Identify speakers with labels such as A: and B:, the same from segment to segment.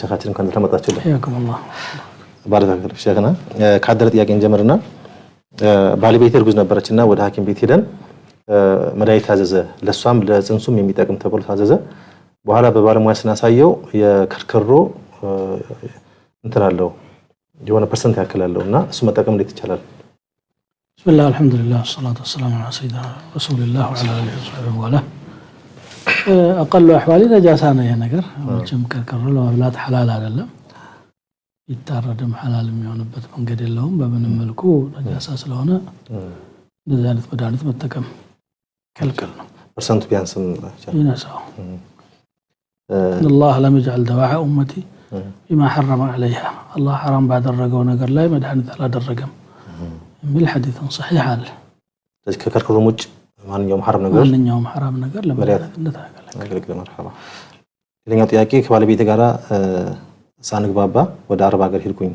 A: ሸኻችን እንኳን ተመጣጣችሁ
B: ያከም الله
A: ባረከ ሸኻና ካደረ ጥያቄ እንጀምርና ባለቤቴ እርጉዝ ነበረችና ወደ ሐኪም ቤት ሄደን መድኃኒት ታዘዘ ለሷም ለጽንሱም የሚጠቅም ተብሎ ታዘዘ በኋላ በባለሙያ ስናሳየው የከርከሮ እንትን አለው የሆነ ፐርሰንት ያክላልውና እሱ መጠቀም እንዴት ይቻላል?
B: ቢስሚላህ አልሐምዱሊላህ ወሰላቱ ወሰላሙ ዐላ ሰይይዲና ረሱሊላህ ወዐላ አሊሂ ወሰሐቢሂ أقل أحوالي نجاسانا يا نجار وجم كركر له أولاد حلال على الله يتردم حلال ميونبت من قد اللهم بمن الملكو نجاسة لهنا نزالت بدانت متكم كالكلنا
A: برسنت بيانسم
B: ينسوا إن الله لم يجعل دواء أمتي بما حرم عليها الله حرام بعد الرقم ونقر لا يمدحني ثلاث الرقم من الحديث صحيح عنه
A: كركر رمج ማን يوم حرام ነገር
B: ማን يوم حرام ነገር ለማድረግ
A: مرحبا ለኛ ጥያቄ ከባለቤቴ ጋራ ሳንግባባ ወደ አረብ ሀገር ሄድኩኝ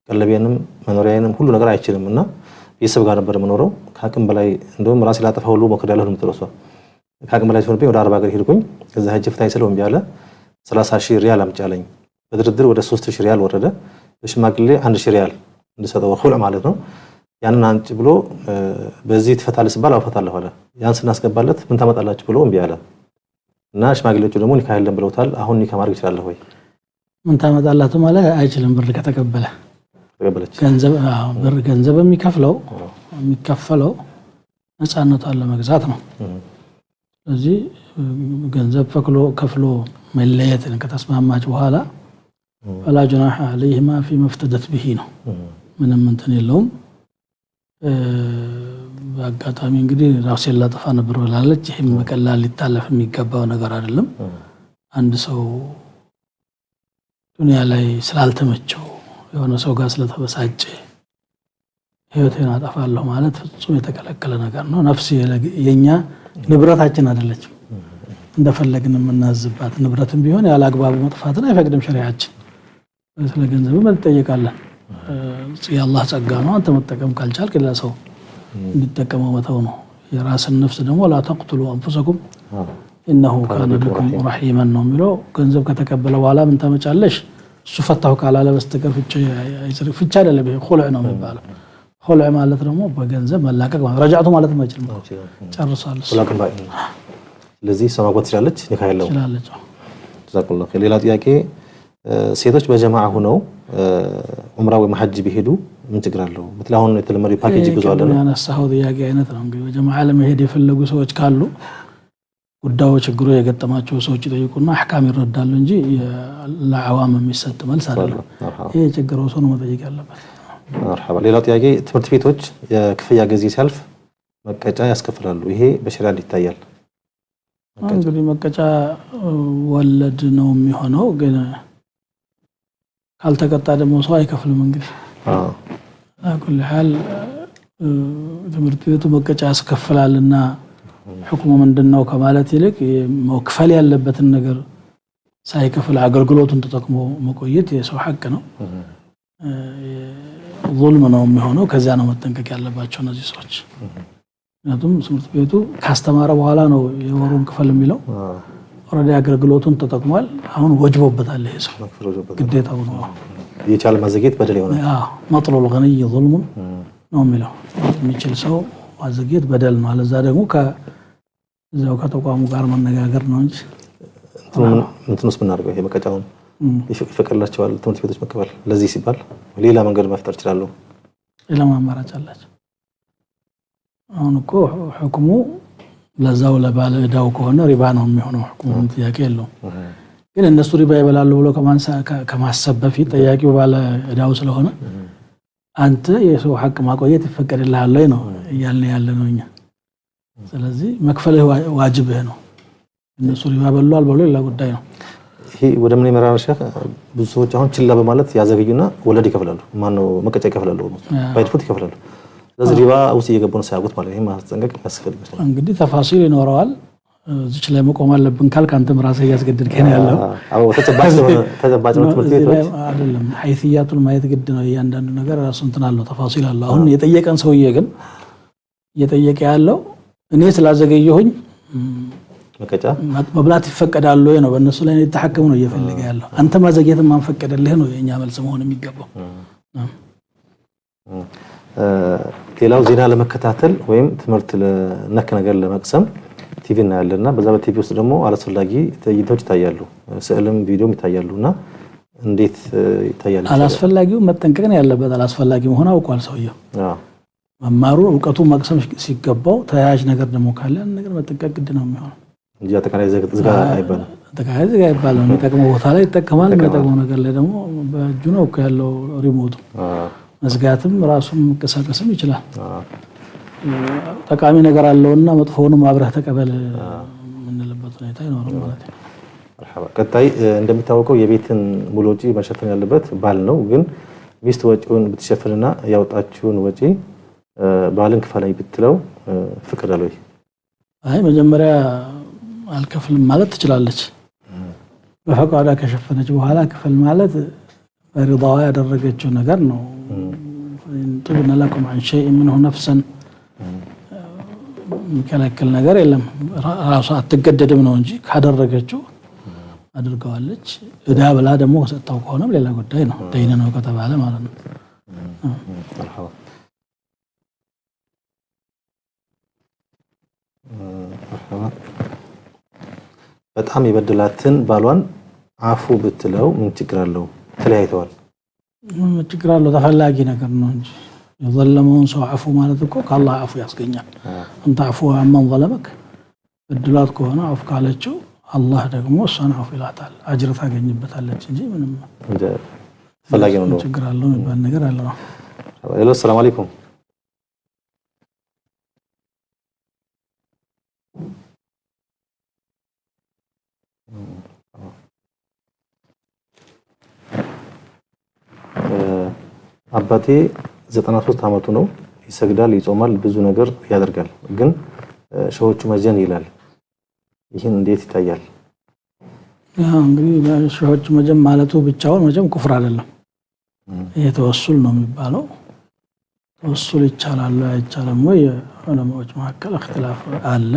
A: ቀለቤንም መኖሪያዬንም ሁሉ ነገር አይችልምና ቤተሰብ ጋር ነበር መኖረው ካቅም በላይ እንደውም ራሴ ላጠፋ ሁሉ ሞክሬያለሁ ምትለሷ ካቅም በላይ ሆነብኝ ወደ አረብ ሀገር ሄድኩኝ ከዛ ሀጅ ፍታኝ ስለሆነ ቢያለ 30000 ሪያል አምጫለኝ በድርድር ወደ 3000 ሪያል ወረደ በሽማግሌ 1000 ሪያል እንደሰጠው ሁሉ ማለት ነው ያንን አንጭ ብሎ በዚህ ተፈታለስ ባል አፈታለሁ አለ ያን ስናስገባለት ምን ታመጣላችሁ ብሎ እንቢ አለ እና ሽማግሌዎቹ ደግሞ ኒካ አይደለም ብለውታል አሁን ኒካ ማድረግ ይችላል ወይ
B: ምን ታመጣላችሁ ማለት አይችልም ብር ከተቀበለች ገንዘብ የሚከፈለው ነፃነቷን ለመግዛት ነው ስለዚህ ገንዘብ ከፍሎ መለየትን ከተስማማች በኋላ فلا جناح عليهما فيما افتدت به ነው ምንም እንትን የለውም በአጋጣሚ እንግዲህ ራሴን ላጠፋ ነበር ብላለች ይሄም መቀላል ሊታለፍ የሚገባው ነገር አይደለም አንድ ሰው ዱንያ ላይ ስላልተመቸው የሆነ ሰው ጋር ስለተበሳጨ ህይወቴን አጠፋለሁ ማለት ፍጹም የተከለከለ ነገር ነው ነፍስ የኛ ንብረታችን አይደለችም እንደፈለግን የምናዝባት ንብረትም ቢሆን ያለ አግባብ መጥፋትን አይፈቅድም ሸሪዓችን ስለ ገንዘብ መጠየቃለን የአላህ ጸጋ ነው አንተ መጠቀም ካልቻልክ ለላ ሰው እንዲጠቀመው መተው ነው የራስን ነፍስ ደግሞ لا تقتلوا انفسكم انه كان بكم رحيما ነው የሚለው ገንዘብ ከተቀበለ በኋላ ምን ተመጫለሽ እሱ ፈታው ካላለ በስተቀር ፍቻ አይደለም ኹልዕ ነው የሚባለው ኹልዕ ማለት ደግሞ በገንዘብ መላቀቅ ረጃቱ ማለት ነው አይችልም ጨርሷል ኹልዕ ባይ ስለዚህ ሰማቆት ይችላልች ኒካ ያለው ይችላልች ተዛቁላህ ሌላ ጥያቄ ሴቶች በጀማዓ ሆነው ዑምራ ወይ ሐጅ ቢሄዱ ምን ችግር አለው ምትላውን የተለመደው ፓኬጅ ይገዛሉ ነው ያነሳው ጥያቄ አይነት ነው እንግዲህ በጀማዓ ለመሄድ የፈለጉ ሰዎች ካሉ ጉዳዩ ችግሩ የገጠማቸው ሰዎች ይጠይቁና አህካም ይረዳሉ እንጂ ለዓዋም የሚሰጥ መልስ አይደለም ይሄ ችግሩ ሰው ነው መጠየቅ ያለበት مرحبا ሌላው ጥያቄ ትምህርት ቤቶች የክፍያ ጊዜ ሲያልፍ መቀጫ ያስከፍላሉ ይሄ በሸሪዓ ይታያል እንግዲህ መቀጫ ወለድ ነው የሚሆነው ግን ካልተቀጣ ደግሞ ሰው አይከፍልም እንግዲህ አኩል ሐል ትምህርት ቤቱ መቀጫ ያስከፍላልና ሁክሙ ምንድነው ከማለት ይልቅ መክፈል ያለበትን ነገር ሳይከፍል አገልግሎቱን ተጠቅሞ መቆየት የሰው ሐቅ ነው ظلم ነው የሚሆነው ከዛ ነው መጠንቀቅ ያለባቸው እነዚህ ሰዎች ምክንያቱም ትምህርት ቤቱ ካስተማረ በኋላ ነው የወሩን ክፈል የሚለው ኦሬዲ አገልግሎቱን ተጠቅሟል አሁን ወጅቦበታል ይሄ ሰው ግዴታው ነው የቻለ ማዘግየት በደል ይሆናል መጥሉል ገንይ ظلم ነው የሚለው የሚችል ሰው ማዘግየት በደል ነው አለዛ ደግሞ ከዛው ከተቋሙ ጋር መነጋገር ነው እንጂ እንትንስ ምናርገው ይሄ መቀጫውን ይፈቀድላቸዋል ትምህርት ቤቶች መከፈል ለዚህ ሲባል ሌላ መንገድ መፍጠር ይችላል ሌላ ማማራጭ አላቸው አሁን እኮ ሁክሙ ለዛው ለባለ እዳው ከሆነ ሪባ ነው የሚሆነው ሁክሙ ጥያቄ የለውም ግን እነሱ ሪባ ይበላሉ ብሎ ከማሰብ በፊት ጠያቂው ባለ እዳው ስለሆነ አንተ የሰው ሐቅ ማቆየት ይፈቀድልሃል ላይ ነው ያለ ነው እኛ ስለዚህ መክፈል ዋጅብህ ነው እነሱ ሪባ በሏል ብሎ ሌላ ጉዳይ ነው ይሄ ወደ ምን ይመራል ሸህ ብዙ ሰዎች አሁን ችላ በማለት ያዘገዩና ወለድ ይከፍላሉ ማነው መቀጫ ይከፍላሉ ባይድፉት ይከፍላሉ ስለዚህ ሪባ ውስጥ እየገቡ ነው ሳያውቁት ማለት ይሄ ማስጠንቀቅ ያስፈልጋል እንግዲህ ተፋሲል ይኖረዋል እዚህ ላይ መቆም አለብን ካልክ አንተም ራስህ ያስገድድከኝ ያለው አዎ ተጨባጭ ነው ትምህርት ቤቶች አይደለም ሐይሲያቱን ማየት ግድ ነው እያንዳንዱ ነገር ራሱ እንትን አለው ተፋሲል አለው አሁን የጠየቀን ሰውዬ ግን እየጠየቀ ያለው እኔ ስላዘገየሁኝ
A: መቀጫ
B: መብላት ይፈቀዳል ወይ ነው በእነሱ ላይ የተሐከሙ ነው እየፈለገ ያለው አንተ ማዘግየት ማን ፈቀደልህ ነው የኛ መልስ መሆን የሚገባው
A: ሌላው ዜና ለመከታተል ወይም ትምህርት ለነክ ነገር ለመቅሰም ቲቪ እናያለና በዛ በቲቪ ውስጥ ደግሞ አላስፈላጊ ትዕይንቶች ይታያሉ ስዕልም ቪዲዮም ይታያሉና እንዴት ይታያል
B: አላስፈላጊው መጠንቀቅ ነው ያለበት አላስፈላጊ መሆን አውቋል ሰውየው መማሩ ዕውቀቱ መቅሰም ሲገባው ተያያዥ ነገር ደግሞ ካለ ነገር መጠንቀቅ ግድ ነው የሚሆነው
A: እንጂ አጠቃላይ ዝጋ አይባልም
B: አጠቃላይ ዝጋ አይባልም የሚጠቅመው ቦታ ላይ ይጠቀማል የሚጠቅመው ነገር ላይ ደግሞ በእጁ ነው ያለው ሪሞቱ መዝጋትም ራሱን መቀሳቀስም ይችላል ጠቃሚ ነገር አለውና መጥፎውንም አብረህ ተቀበል ምንለበት ሁኔታ ይኖራል ማለት ነው
A: مرحبا ቀጣይ እንደሚታወቀው የቤትን ሙሉ ወጪ መሸፈን ያለበት ባል ነው ግን ሚስት ወጪውን ብትሸፍንና ያወጣችውን ወጪ ባልን ክፈለኝ ብትለው ፍቅር ወይ
B: አይ መጀመሪያ አልከፍልም ማለት ትችላለች በፈቃዷ ከሸፈነች በኋላ ክፈል ማለት በሪዳዋ ያደረገችው ነገር ነው طبنا لكم عن شيء منه نفسا የሚከለክል ነገር የለም ራሷ አትገደድም ነው እንጂ ካደረገችው አድርገዋለች እዳ ብላ ደግሞ ከሰጣው ከሆነ ሌላ ጉዳይ ነው ደይነ ነው ከተባለ ማለት ነው
A: በጣም የበደላትን ባሏን አፉ ብትለው ምን ችግር አለው ተለያይተዋል
B: ምን ችግር አለው ተፈላጊ ነገር ነው እንጂ የዘለመውን ሰው አፉ ማለት እኮ ከአላህ አፉ ያስገኛል አንተ አፉ አማን ظلمك በድላት ከሆነ አፉ ካለችው አላህ ደግሞ እሷን አፉ ይላታል አጅር ታገኝበታለች እንጂ ምንም
A: እንደ ተፈላጊ ነው
B: ችግር አለው የሚባል ነገር አለ ነው
A: ሄሎ ሰላም አለይኩም አባቴ 93 አመቱ ነው ይሰግዳል ይጾማል ብዙ ነገር ያደርጋል ግን ሸዎቹ መጀን ይላል ይሄን እንዴት ይታያል
B: እንግዲህ ሸዎቹ መጀን ማለቱ ብቻውን መጀም ኩፍር አይደለም ይሄ ተወሱል ነው የሚባለው ተወሱል ይቻላል አይቻልም ወይ ዑለማዎች መካከል እክትላፍ አለ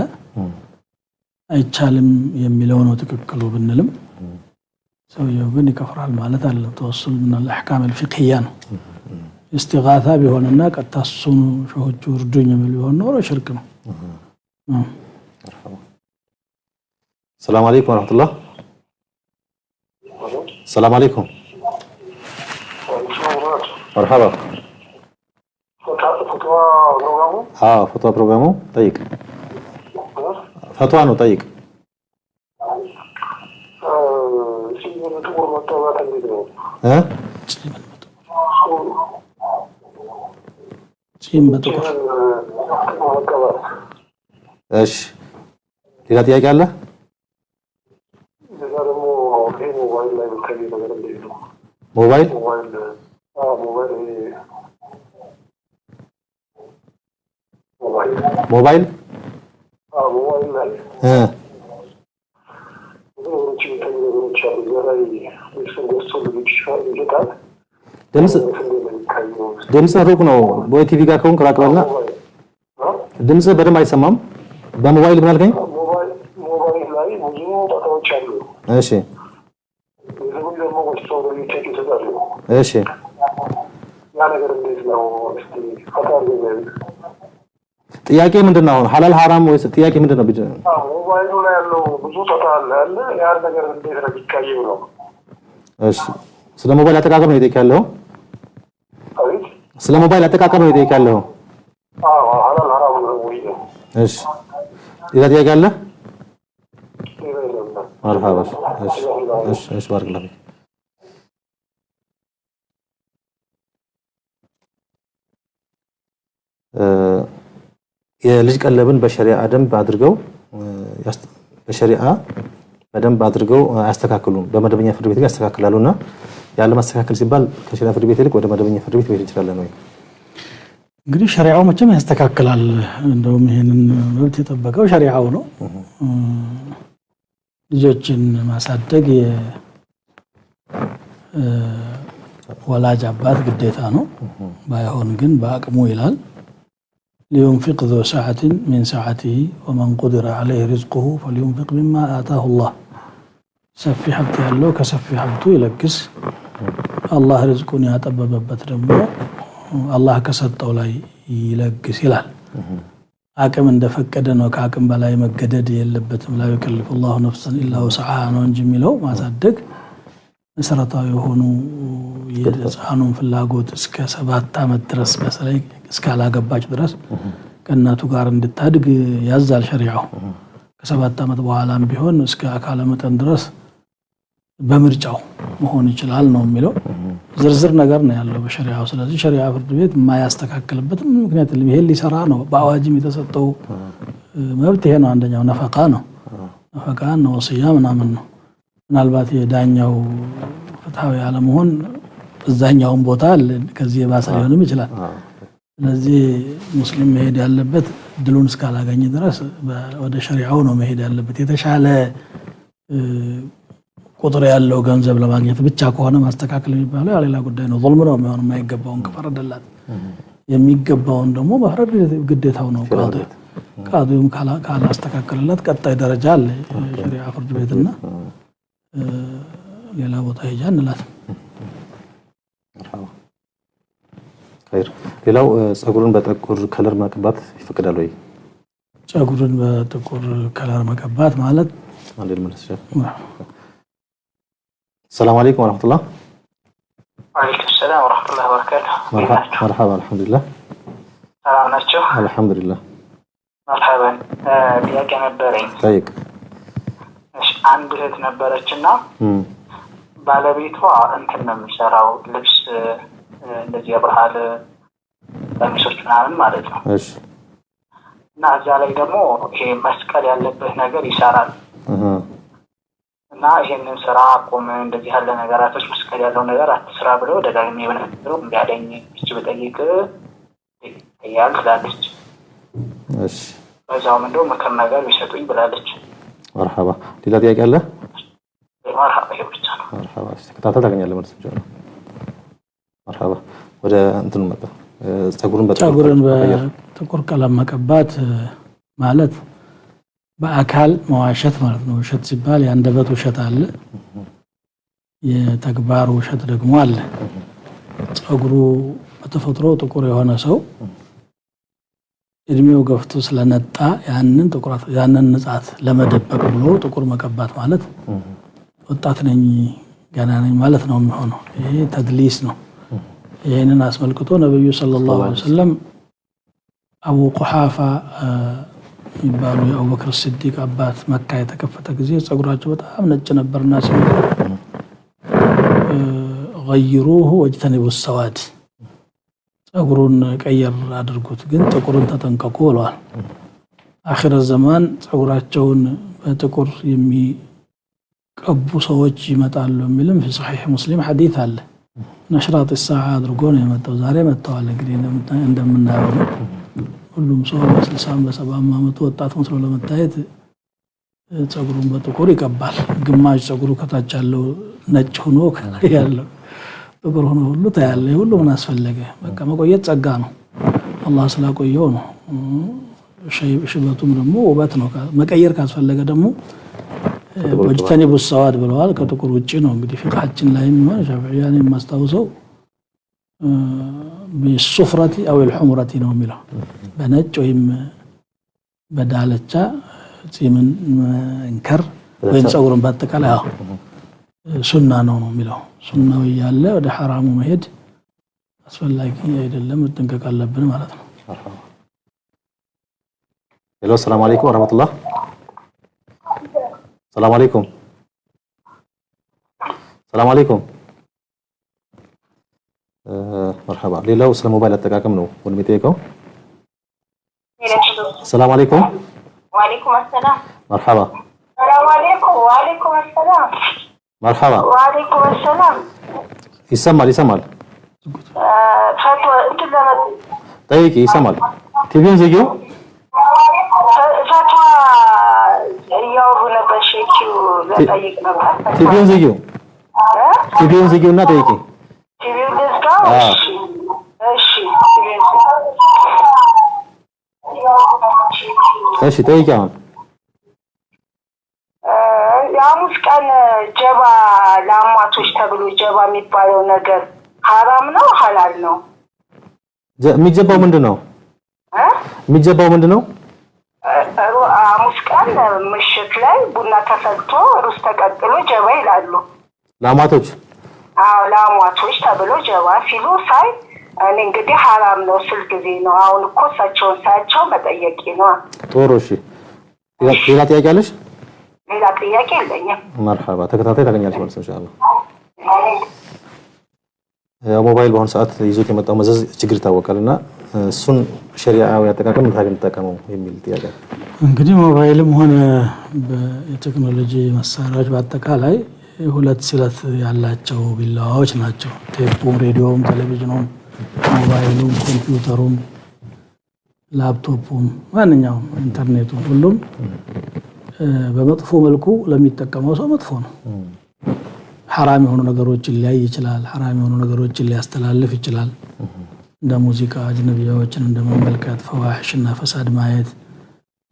B: አይቻልም የሚለው ነው ትክክሉ ብንልም ሰውየው ግን ይከፍራል ማለት አለ ተወሱል من الاحكام الفقهيه ነው استغاثه ቢሆንና ቀጣሱን ሸዎቹ እርዱኝ የሚል ቢሆን ነው ሽርክ ነው
A: السلام عليكم ورحمه الله السلام عليكم مرحبا فتوى برنامج طيب فتوى ነው طيب
B: ሲም በጥቁር
A: እሺ ሌላ ጥያቄ አለ ሞባይል ሞባይል ድምጽ ሩቅ ነው ወይ ቲቪ ጋር ከሆንክ ራቅ በልና ድምጽ በደንብ አይሰማም በሞባይል ምን አልከኝ
C: ሞባይል ላይ ብዙ ጣጣዎች አሉ
A: እሺ እሺ
C: ያ ነገር እንዴት ነው እስቲ ፈቃድ ነው
A: ጥያቄ ምንድነው አሁን ሐላል ሐራም ወይስ ጥያቄ ምንድነው
C: ሞባይሉ ላይ ያለው ብዙ ጣጣ አለ ያ ነገር እንዴት ነው ይካየው ነው
A: እሺ ስለ ሞባይል አጠቃቀም ነው የጠየቀው ስለ ሞባይል አጠቃቀም ነው የጠየቀው
C: ሐላል ሐራም ነው ወይ
A: እሺ ሌላ ጥያቄ አለ مرحبا ايش بارك الله فيك የልጅ ቀለብን በሸሪዓ ደንብ አድርገው በሸሪዓ በደንብ አድርገው አስተካክሉም በመደበኛ ፍርድ ቤት ያስተካክላሉና ያለ ማስተካከል ሲባል ከሸሪዓ ፍርድ ቤት ይልቅ ወደ መደበኛ ፍርድ ቤት መሄድ ይችላል ነው
B: እንግዲህ ሸሪዓው መቼም ያስተካክላል እንደውም ይሄንን መብት የጠበቀው ሸሪዓው ነው ልጆችን ማሳደግ ወላጅ አባት ግዴታ ነው ባይሆን ግን በአቅሙ ይላል لينفق ذو سعة من سعته ومن قدر عليه رزقه فلينفق مما آتاه الله سفي حبت ያለው ከሰፊ ሀብቱ ይለግስ አላህ ሪዝቁን ያጠበበበት ደግሞ አላህ ከሰጠው ላይ ይለግስ ይላል አቅም እንደፈቀደ ነው ከአቅም በላይ መገደድ የለበትም لا يكلف الله نفسا الا وسعها ነው እንጂ የሚለው ማሳደግ መሰረታዊ ሆኑ የህፃኑን ፍላጎት እስከ 7 አመት ድረስ በተለይ እስካላገባች ድረስ ከእናቱ ጋር እንድታድግ ያዛል ሸሪዓው ከ7 አመት በኋላም ቢሆን እስከ አካለ መጠን ድረስ በምርጫው መሆን ይችላል ነው የሚለው ዝርዝር ነገር ነው ያለው በሸሪዓው ስለዚህ ሸሪዓ ፍርድ ቤት የማያስተካክልበት ምክንያት የለም ይሄ ሊሰራ ነው በአዋጅም የተሰጠው መብት ይሄ ነው አንደኛው ነፈቃ ነው ወሲያ ምናምን ነው ምናልባት የዳኛው ፍትሃዊ አለመሆን እዛኛውን ቦታ ከዚህ የባሰ ሊሆንም ይችላል ስለዚህ ሙስሊም መሄድ ያለበት ድሉን እስካላገኘ ድረስ ወደ ሸሪዓው ነው መሄድ ያለበት የተሻለ ቁጥር ያለው ገንዘብ ለማግኘት ብቻ ከሆነ ማስተካከል የሚባለው ያሌላ ጉዳይ ነው ظلم ነው የሚሆነው የማይገባውን ከፈረደላት የሚገባውን ደግሞ መፍረድ ግዴታው ነው ቃዲውም ካላስተካከለላት ቀጣይ ደረጃ አለ ሸሪዓ ፍርድ ቤትና ሌላ ቦታ ይጃንላት
A: خير ሌላው ጸጉርን በጥቁር ከለር መቀባት ይፈቀዳል ወይ
B: ጸጉርን በጥቁር ከለር መቀባት ማለት
A: አንዴ ልመልስ السلام عليكم ورحمة الله
C: وعليكم السلام ورحمة الله وبركاته
A: مرحبا الحمد لله
C: سلام نشو
A: الحمد لله
C: مرحبا بياك نبرين
A: طيب
C: عند بيت نبرتنا ባለቤቷ እንትን ነው የሚሰራው ልብስ እንደዚህ ያብራል ለምሶች ምናምን ማለት ነው
A: እሺ
C: እና እዛ ላይ ደግሞ ይሄ መስቀል ያለበት ነገር ይሰራል እና ይሄንን ስራ ቆመ እንደዚህ ያለ ነገራቶች መስቀል ያለው ነገር አትስራ ብለው ደጋግሜ በነገረው እንዲያደኝ እቺ በጠይቅ ያልታለች
A: እሺ
C: በዛው እንደው ምክር ነገር ይሰጡኝ ብላለች
A: مرحبا ሌላ ጥያቄ አለ
C: مرحبا ይብቻ
A: مرحبا ተከታተል ታገኛለህ ማለት ነው مرحبا ወደ እንትኑ መጣ ጸጉርን
B: በጥቁር ቀለም መቀባት ማለት በአካል መዋሸት ማለት ነው ውሸት ሲባል ያንደበት ውሸት አለ የተግባር ውሸት ደግሞ አለ ጸጉሩ በተፈጥሮ ጥቁር የሆነ ሰው እድሜው ገፍቶ ስለነጣ ያንን ንጻት ለመደበቅ ብሎ ጥቁር መቀባት ማለት ወጣት ነኝ ገና ነኝ ማለት ነው የሚሆነው ይሄ ተድሊስ ነው ይሄንን አስመልክቶ ነብዩ ሰለላሁ ዐለይሂ ወሰለም አቡ ቁሐፋ ይባሉ የአቡበክር ሲዲቅ አባት መካ የተከፈተ ጊዜ ጸጉራቸው በጣም ነጭ ነበርና ሲመጡ غيروه واجتنبوا السواد ጸጉሩን ቀየር አድርጉት ግን ጥቁሩን ተጠንቀቁ ብለዋል አኺር ዘመን ጸጉራቸውን በጥቁር የሚቀቡ ሰዎች ይመጣሉ የሚልም في صحيح مسلم حديث አለ ነሽራጥ الساعه አድርጎ ነው የመጣው ዛሬ መጣዋል እንግዲህ እንደምናየው ሁሉም ሰው በ60 በ70 አመት ወጣት መስሎ ለመታየት ጸጉሩን በጥቁር ይቀባል ግማሽ ጸጉሩ ከታች ያለው ነጭ ሆኖ ያለው ጥቁር ሆኖ ሁሉ ታያለ ሁሉ ምን አስፈልገ በቃ መቆየት ጸጋ ነው አላህ ስላቆየው ነው ሽበቱም ደግሞ ውበት ነው መቀየር ካስፈለገ ደግሞ ወጅተኒቡ السواد ብለዋል ከጥቁር ውጪ ነው እንግዲህ ፍቃችን ላይ ነው ሻፊዒያን የማስተዋውሰው بالصفرة أو الحمرة ነው የሚለው በነጭ ወይም በዳለቻ ጺምን መንከር ወይም ጸጉርን በአጠቃላይ ሱና ነው የሚለው ሱናው ያለ ወደ ሐራሙ መሄድ አስፈላጊ አይደለም መጠንቀቅ አለብን ማለት ነው
A: ሄሎ ሰላም አለይኩም ወራህመቱላህ ሰላም አለይኩም ሰላም አለይኩም مرحبا ሌላው ስለ ሞባይል አጠቃቀም ነው ወንድሜ ጠይቀው السلام عليكم
D: وعليكم السلام
A: مرحبا
D: السلام عليكم وعليكم السلام
A: مرحبا
D: وعليكم السلام
A: يسمع
D: فتوى انت لما
A: طيب يسمع تبين زيو
D: فتوى اليوم نبشيكي وطيق نبع
A: تبين زيو እና ጠይቂ
D: تبين دزقا እሺ
A: እሺ ጠይቂው
D: የሐሙስ ቀን ጀባ ለአማቶች ተብሎ ጀባ የሚባለው ነገር ሐራም ነው ሐላል ነው?
A: የሚጀባው ምንድነው? የሚጀባው ምንድነው?
D: ሐሙስ ቀን ምሽት ላይ ቡና ተፈልቶ ሩዝ ተቀቅሎ ጀባ ይላሉ
A: ለአማቶች።
D: ለአማቶች ተብሎ ጀባ ሲሉ ሳይ እኔ እንግዲህ ሐራም ነው ስል ጊዜ ነው። አሁን እኮ እሳቸውን ሳያቸው መጠየቂ ነው።
A: ጥሩ እሺ። ሌላ ጥያቄ አለሽ?
D: ሌላ ጥያቄ የለኝም።
A: መርሐባ ተከታታይ ታገኛለሽ ማለት ኢንሻአላህ። ያው ሞባይል በአሁኑ ሰዓት ይዞት የመጣው መዘዝ ችግር ይታወቃልና እሱን ሸሪዓዊ አጠቃቀም ታገኝ ተጠቀመው የሚል ጥያቄ።
B: እንግዲህ ሞባይልም ሆነ በቴክኖሎጂ መሳሪያዎች በአጠቃላይ ሁለት ስለት ያላቸው ቢላዋዎች ናቸው። ቴፑም፣ ሬዲዮውም፣ ቴሌቪዥኑም፣ ሞባይሉም፣ ኮምፒውተሩም፣ ላፕቶፑም ማንኛውም ኢንተርኔቱ ሁሉም በመጥፎ መልኩ ለሚጠቀመው ሰው መጥፎ ነው። ሐራም የሆኑ ነገሮችን ሊያይ ይችላል። ሐራም የሆኑ ነገሮችን ሊያስተላልፍ ይችላል። እንደ ሙዚቃ፣ አጅነቢያዎችን እንደመመልከት፣ ፈዋሽና ፈሳድ ማየት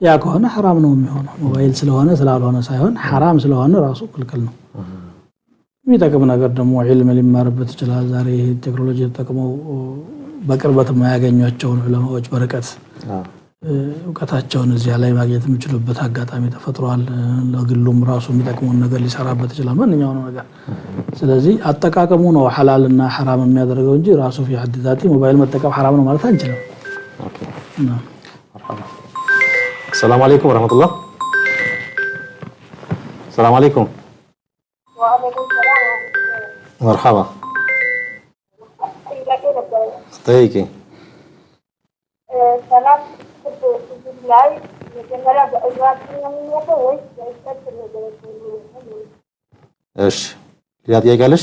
B: ያ ከሆነ ሐራም ነው የሚሆነው። ሞባይል ስለሆነ ስላልሆነ ሳይሆን ሐራም ስለሆነ ራሱ ክልክል ነው። የሚጠቅም ነገር ደግሞ ዒልም ሊማርበት ይችላል። ዛሬ ቴክኖሎጂ ተጠቅመው በቅርበት የማያገኟቸውን ዑለማዎች በርቀት እውቀታቸውን እዚያ ላይ ማግኘት የሚችሉበት አጋጣሚ ተፈጥሯል። ለግሉም ራሱ የሚጠቅመውን ነገር ሊሰራበት ይችላል ማንኛውም ነገር። ስለዚህ አጠቃቀሙ ነው ሐላልና ሐራም የሚያደርገው እንጂ ራሱ في حد ذاته ሞባይል መጠቀም ሐራም ነው ማለት አንችልም። ኦኬ
A: السلام عليكم ورحمة الله. السلام عليكم.
D: وعليكم السلام.
A: مرحبا. طيب.
D: ሰላም ላይ መጀመሪያ በእግራችን ነው የሚመጣው ወይስ በእጃችን ነው የሚመጣው?
A: እሺ ሌላ ጥያቄ አለሽ?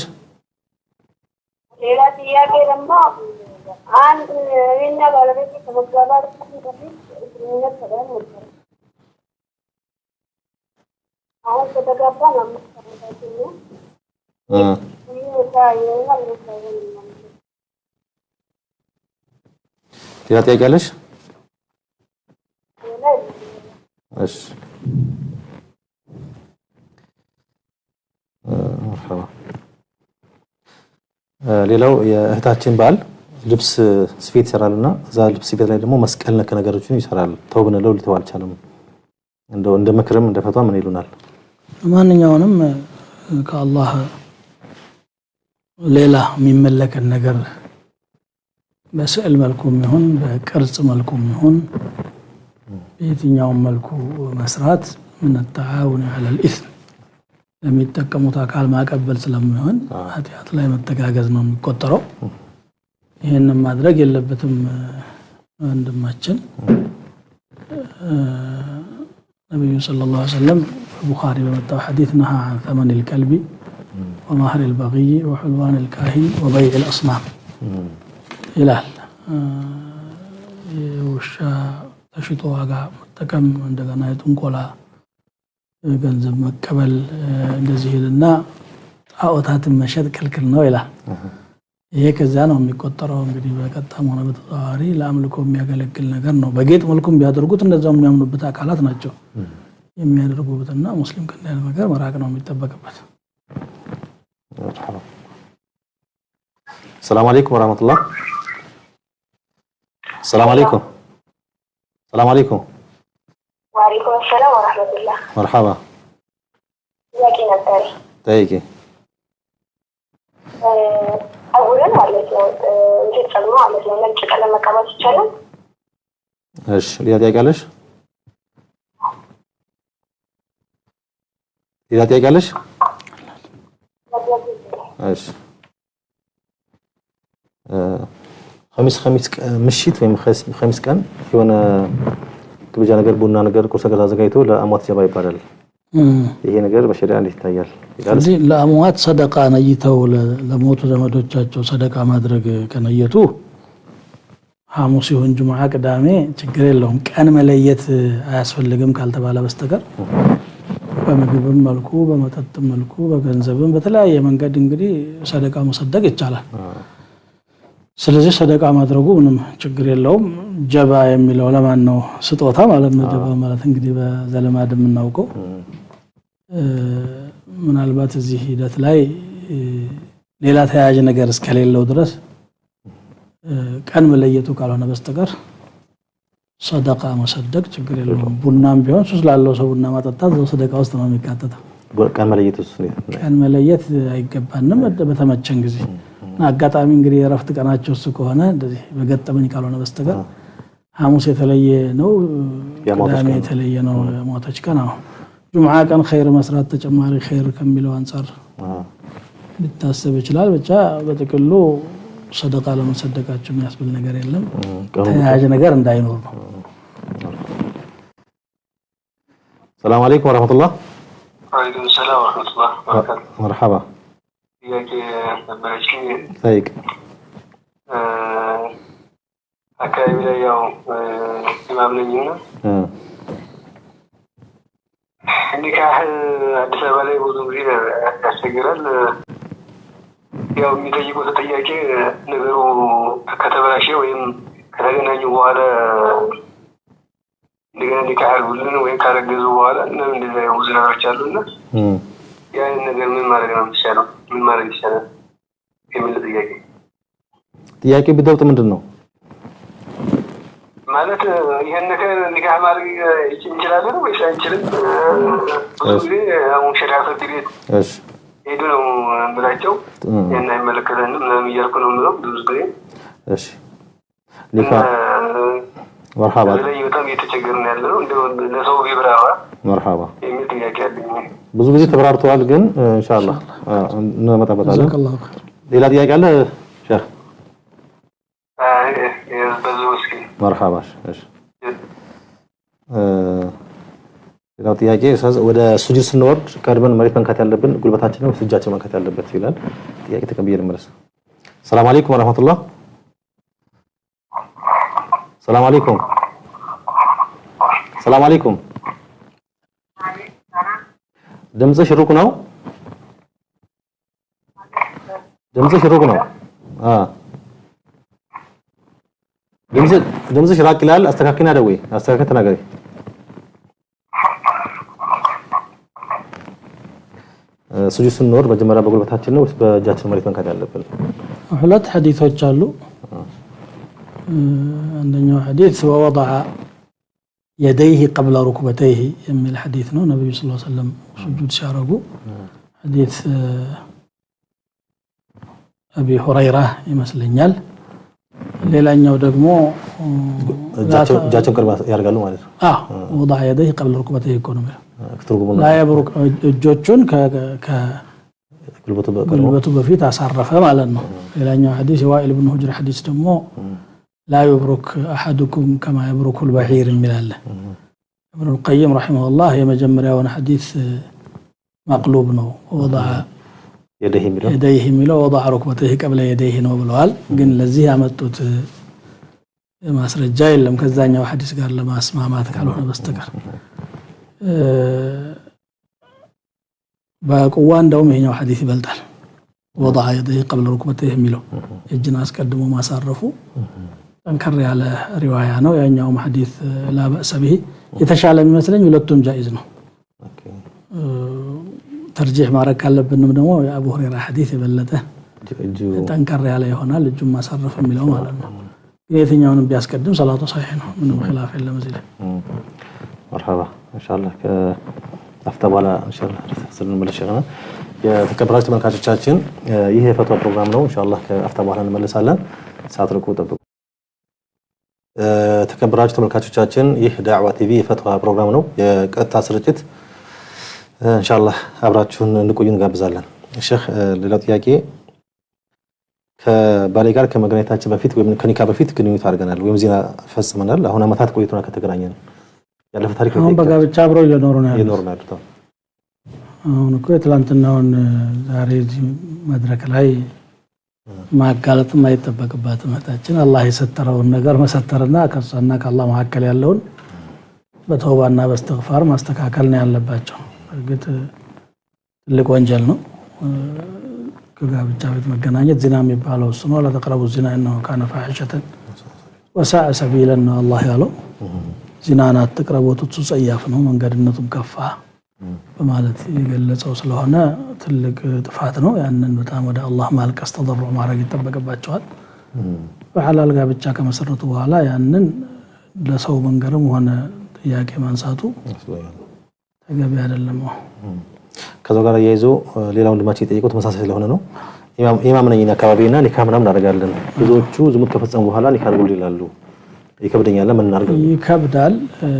D: ሌላ ጥያቄ ደግሞ አንድ እኔና ባለቤቴ ከመጋባታችን በፊት ግንኙነት ተደርገን ነበር። አሁን ከተጋባን 5 ዓመታችን ነው።
A: ሌላ ጥያቄ አለሽ? እሺ መርሐባ። ሌላው የእህታችን ባል ልብስ ስፌት ይሰራልና እዛ ልብስ ስፌት ላይ ደግሞ መስቀል ነክ ነገሮችን ይሰራል። ተው ብንለው ሊተው አልቻለም። እንደው እንደ ምክርም እንደ ፈቷ ምን ይሉናል?
B: ማንኛውንም ከአላህ ሌላ የሚመለከን ነገር በስዕል መልኩም ይሁን በቅርጽ መልኩም ይሁን በየትኛውም መልኩ መስራት ምን ተዓውን على الاثم ለሚጠቀሙት አካል ማቀበል ስለሚሆን ኃጢአት ላይ መተጋገዝ ነው የሚቆጠረው። ይሄንን ማድረግ የለበትም ወንድማችን። ነብዩ ሰለላሁ ዐለይሂ ወሰለም ቡኻሪ በመጣው ሐዲስ ነሃ عن ثمن الكلب ومهر البغي وحلوان الكاهن وبيع الأصنام ይላል። ውሻ ተሽጦ ዋጋ መጠቀም እንደገና የጥንቆላ ገንዘብ መቀበል እንደዚህ ይልና ጣዖታትን መሸጥ ክልክል ነው ይላል። ይሄ ከዛ ነው የሚቆጠረው። እንግዲህ በቀጥታም ሆነ በተዘዋዋሪ ለአምልኮ የሚያገለግል ነገር ነው። በጌጥ መልኩም ቢያደርጉት እንደዛው የሚያምኑበት አካላት ናቸው የሚያደርጉትና ሙስሊም ከእንዲህ አይነት ነገር መራቅ ነው የሚጠበቅበት።
A: السلام عليكم ورحمة الله. السلام عليكم. السلام عليكم.
D: وعليكم السلام ورحمة الله.
A: مرحبا.
D: ازيك يا نتاري؟
A: تايكي.
D: أولا ማለት ነው እንዴት ጸጉሩ ማለት ነው ነጭ ቀለም መቀባት ይቻላል?
A: እሺ ሌላ ጥያቄ አለሽ? ሌላ ጥያቄ አለሽ? እሺ ኸሚስ ምሽት ወይም ኸሚስ ቀን የሆነ ግብዣ ነገር ቡና ነገር ቁርስ ነገር አዘጋጅቶ ለአሟት ጀባ ይባላል። ይሄ ነገር በሸሪዓ እንዴት ይታያል?
B: ስለዚህ ለአሟት ሰደቃ ነይተው ለሞቱ ዘመዶቻቸው ሰደቃ ማድረግ ከነየቱ ሐሙስ ይሁን ጁምዓ ቅዳሜ ችግር የለውም። ቀን መለየት አያስፈልግም ካልተባለ በስተቀር በምግብም መልኩ በመጠጥም መልኩ በገንዘብም በተለያየ መንገድ እንግዲህ ሰደቃ መሰደቅ ይቻላል። ስለዚህ ሰደቃ ማድረጉ ምንም ችግር የለውም። ጀባ የሚለው ለማን ነው? ስጦታ ማለት ነው። ጀባ ማለት እንግዲህ በዘለማድ የምናውቀው ምናልባት እዚህ ሂደት ላይ ሌላ ተያያዥ ነገር እስከሌለው ድረስ ቀን መለየቱ ካልሆነ በስተቀር ሰደቃ መሰደቅ ችግር የለውም። ቡናም ቢሆን ሱስ ላለው ሰው ቡና ማጠጣት ዘው ሰደቃ ውስጥ ነው የሚካተተው። ቀን መለየት አይገባንም በተመቸን ጊዜ። አጋጣሚ እንግዲህ የረፍት ቀናቸው እሱ ከሆነ እንደዚህ በገጠመኝ ካልሆነ በስተቀር ሐሙስ የተለየ ነው፣ ቅዳሜ የተለየ ነው ሞተች ቀን። አሁን ጁምዓ ቀን ኸይር መስራት ተጨማሪ ኸይር ከሚለው አንፃር ሊታሰብ ይችላል። ብቻ በጥቅሉ ሰደቃ ለመሰደቃቸው የሚያስብል ነገር የለም። ተያያዥ ነገር እንዳይኖር ነው።
A: ሰላም አለይኩም ወራህመቱላህ።
E: ወአለይኩም ሰላም ወራህመቱላህ ወበረካቱ።
A: መርሐባ።
E: ጥያቄ ነበረች።
A: ጠይቅ።
E: አካባቢ ላይ ያው ኢማም ነኝና ኒካህ አዲስ አበባ ላይ ብዙ ጊዜ ያስቸግራል። ያው የሚጠይቁት ጥያቄ ነገሩ ከተበላሸ ወይም ከተገናኙ በኋላ እንደገና ኒካህ አድርጉልን ወይም ካረገዙ በኋላ እና እንደዛ ብዙ ነገሮች አሉና ያንን ነገር ምን ማድረግ ነው የሚሻለው? ምን ማድረግ ይሻላል የሚል
A: ጥያቄ ቢደውጥ ምንድን ነው
E: ማለት ይሄን ነገር ኒካህ ማድረግ እንችላለን ወይስ አንችልም? ብዙ ጊዜ አሁን ሸሪዓ ፍርድ ቤት ሄዱ ነው ብላቸው እና አይመለከተንም ምናምን እያልኩ ነው የምለው ብዙ ጊዜ።
A: እሺ ኒካህ መርሐባ
E: ላይ በጣም እየተቸገርን ያለ ነው እንደው ለሰው ይብራራ
A: መርሐባ
E: የሚል ጥያቄ አለኝ።
A: ብዙ ጊዜ ተብራርተዋል ግን ኢንሻአላህ እንመጣበታለን። ሌላ ጥያቄ አለ ሼህ? መርሐባ እሺ ሌላው ጥያቄ ወደ ሱጁድ ስንወርድ ቀድመን መሬት መንካት ያለብን ጉልበታችን ነው እጃችን መንካት ያለበት ይላል። ጥያቄ ተቀብዬ ልመለስ። ሰላም አለይኩም ወራህመቱላህ። ሰላም አለይኩም። ሰላም አለይኩም። ድምፅሽ ሩቅ ነው። ድምፅሽ ሩቅ ነው። ድምፅሽ ራቅ ይላል። አስተካክልና ደውይ። አስተካክል ተናገሪ። ሱጁድ ስንወርድ መጀመሪያ በጉልበታችን ነው ወይስ በእጃችን መሬት መንካት ያለብን?
B: ሁለት ሐዲሶች አሉ። አንደኛው ሐዲስ ወወضع يديه قبل ركبتيه የሚል ሐዲስ ነው። ነብዩ ሰለላሁ ዐለይሂ ወሰለም ሱጁድ ሲያረጉ ሐዲስ አቢ ሁረይራ ይመስለኛል። ሌላኛው ደግሞ
A: እጃቸውን ቅርብ ያርጋሉ ማለት ነው።
B: وضع يديه قبل ركبتيه ነው لا يبرك እጆቹን ከጉልበቱ በፊት አሳረፈ ማለት ነው። ሌላኛው ሐዲስ ዋኢል ኢብኑ ሁጅር ሐዲስ ደግሞ لا يبرك أحدكم كما يبرك البعير من الله. ابن القيم رحمه الله يمجمريون حديث مقلوب ነው وضع يديه ሚለው وضع ركبتيه قبل يديه ነው ብለዋል። ግን ለዚህ ያመጡት ማስረጃ የለም ከዛኛው ሐዲስ ጋር ለማስማማት ካልሆነ በስተቀር በቁዋ እንደውም ይሄኛው ሐዲስ ይበልጣል። وضع يديه قبل ركبتيه ሚለው እጅን አስቀድሞ ማሳረፉ ጠንከር ያለ ሪዋያ ነው። ያኛው ሐዲስ لا بأس به የተሻለ የሚመስለኝ ሁለቱም ጃኢዝ ነው። ተርጂህ ማድረግ ካለብንም ደግሞ የአቡ ሁረይራ ሐዲስ የበለጠ ጠንከር ያለ ይሆናል እጁን ማሳረፍ የሚለው ማለት ነው። የትኛውንም ቢያስቀድም ሰላቱ صحيح ነው። ምንም ኺላፍ የለም እዚህ ላይ።
A: مرحبا ان شاء الله ከአፍታ በኋላ ኢንሻአላህ ስለምንመለስና የተከበራችሁ ተመልካቾቻችን ይሄ የፈትዋ ፕሮግራም ነው። ኢንሻአላህ ከአፍታ በኋላ እንመለሳለን። ሳትርቁ ጠብቁ። ተከበራችሁ ተመልካቾቻችን ይህ ዳዕዋ ቲቪ የፈትዋ ፕሮግራም ነው። የቀጥታ ስርጭት ኢንሻአላህ አብራችሁን እንቆዩ እንጋብዛለን። ሼህ ሌላው ጥያቄ ከባሌ ጋር ከመገናኘታችን በፊት ወይም ከኒካ በፊት ግንኙነት አድርገናል ወይም ዚና ፈጽመናል። አሁን አመታት ቆይቶና ከተገናኘን ያለፈ ታሪክ ነው።
B: በጋብቻ አብረው እየኖሩ ነው
A: ያሉት።
B: አሁን እኮ ትላንትናውን ዛሬ መድረክ ላይ ማጋለጥ የማይጠበቅባት እህታችን አላህ የሰተረውን ነገር መሰተርና ከሷና ከአላህ መካከል ያለውን በተውባና በእስትግፋር ማስተካከል ነው ያለባቸው። እርግጥ ትልቅ ወንጀል ነው። ከጋብቻ ቤት መገናኘት ዚና የሚባለው እሱ ነው ለተቀረቡ ዚና ነው ካነ ፋሒሸተን ወሳአ ሰቢለን ነው አላህ ያለው ዚናን አትቅረቡት እሱ ጸያፍ ነው መንገድነቱም ከፋ በማለት የገለጸው ስለሆነ ትልቅ ጥፋት ነው ያንን በጣም ወደ አላህ ማልቀስ ተضرع ማድረግ ይተበቀባቸዋል በሐላል ጋብቻ ከመሰረቱ በኋላ ያንን ለሰው መንገርም ሆነ ጥያቄ ማንሳቱ ተገቢ አይደለም
A: ከዛው ጋር ያይዞ ሌላው ወንድማችን የጠየቀው ተመሳሳይ ስለሆነ ነው ኢማም ነኝና አካባቢና ኒካ ምናምን እናደርጋለን ብዙዎቹ ዝሙት ከፈጸሙ በኋላ ኒካ አድርጉ ይላሉ ይከብደኛል ለምን እናርገው
B: ይከብዳል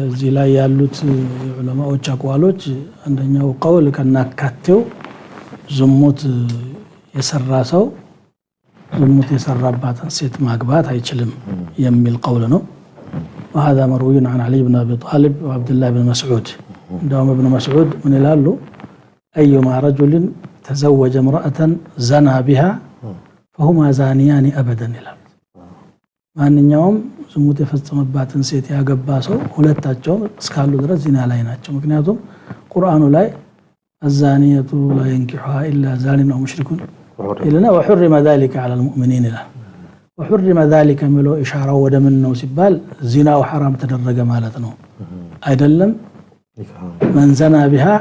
B: እዚህ ላይ ያሉት ዑለማዎች አቋሎች አንደኛው ቀውል ከናካቴው ዝሙት የሰራ ሰው ዝሙት የሰራባትን ሴት ማግባት አይችልም የሚል ቀውል ነው وهذا مروي عن علي بن ابي طالب وعبد الله بن مسعود عندهم ابن مسعود من يلالو ايما رجل تزوج امراه زنا بها فهما زانيان ابدا ይላል ማንኛውም ዝሙት የፈጸመባትን ሴት ያገባ ሰው ሁለታቸው እስካሉ ድረስ ዚና ላይ ናቸው ምክንያቱም ቁርአኑ ላይ الزانيه لا ينكحها الا زان او مشرك إلنا وحرم ذلك على المؤمنين لا وحرم ذلك ملو إشارة ودمن نو سبال زنا وحرام تدرج مالتنا أيدلم من زنا بها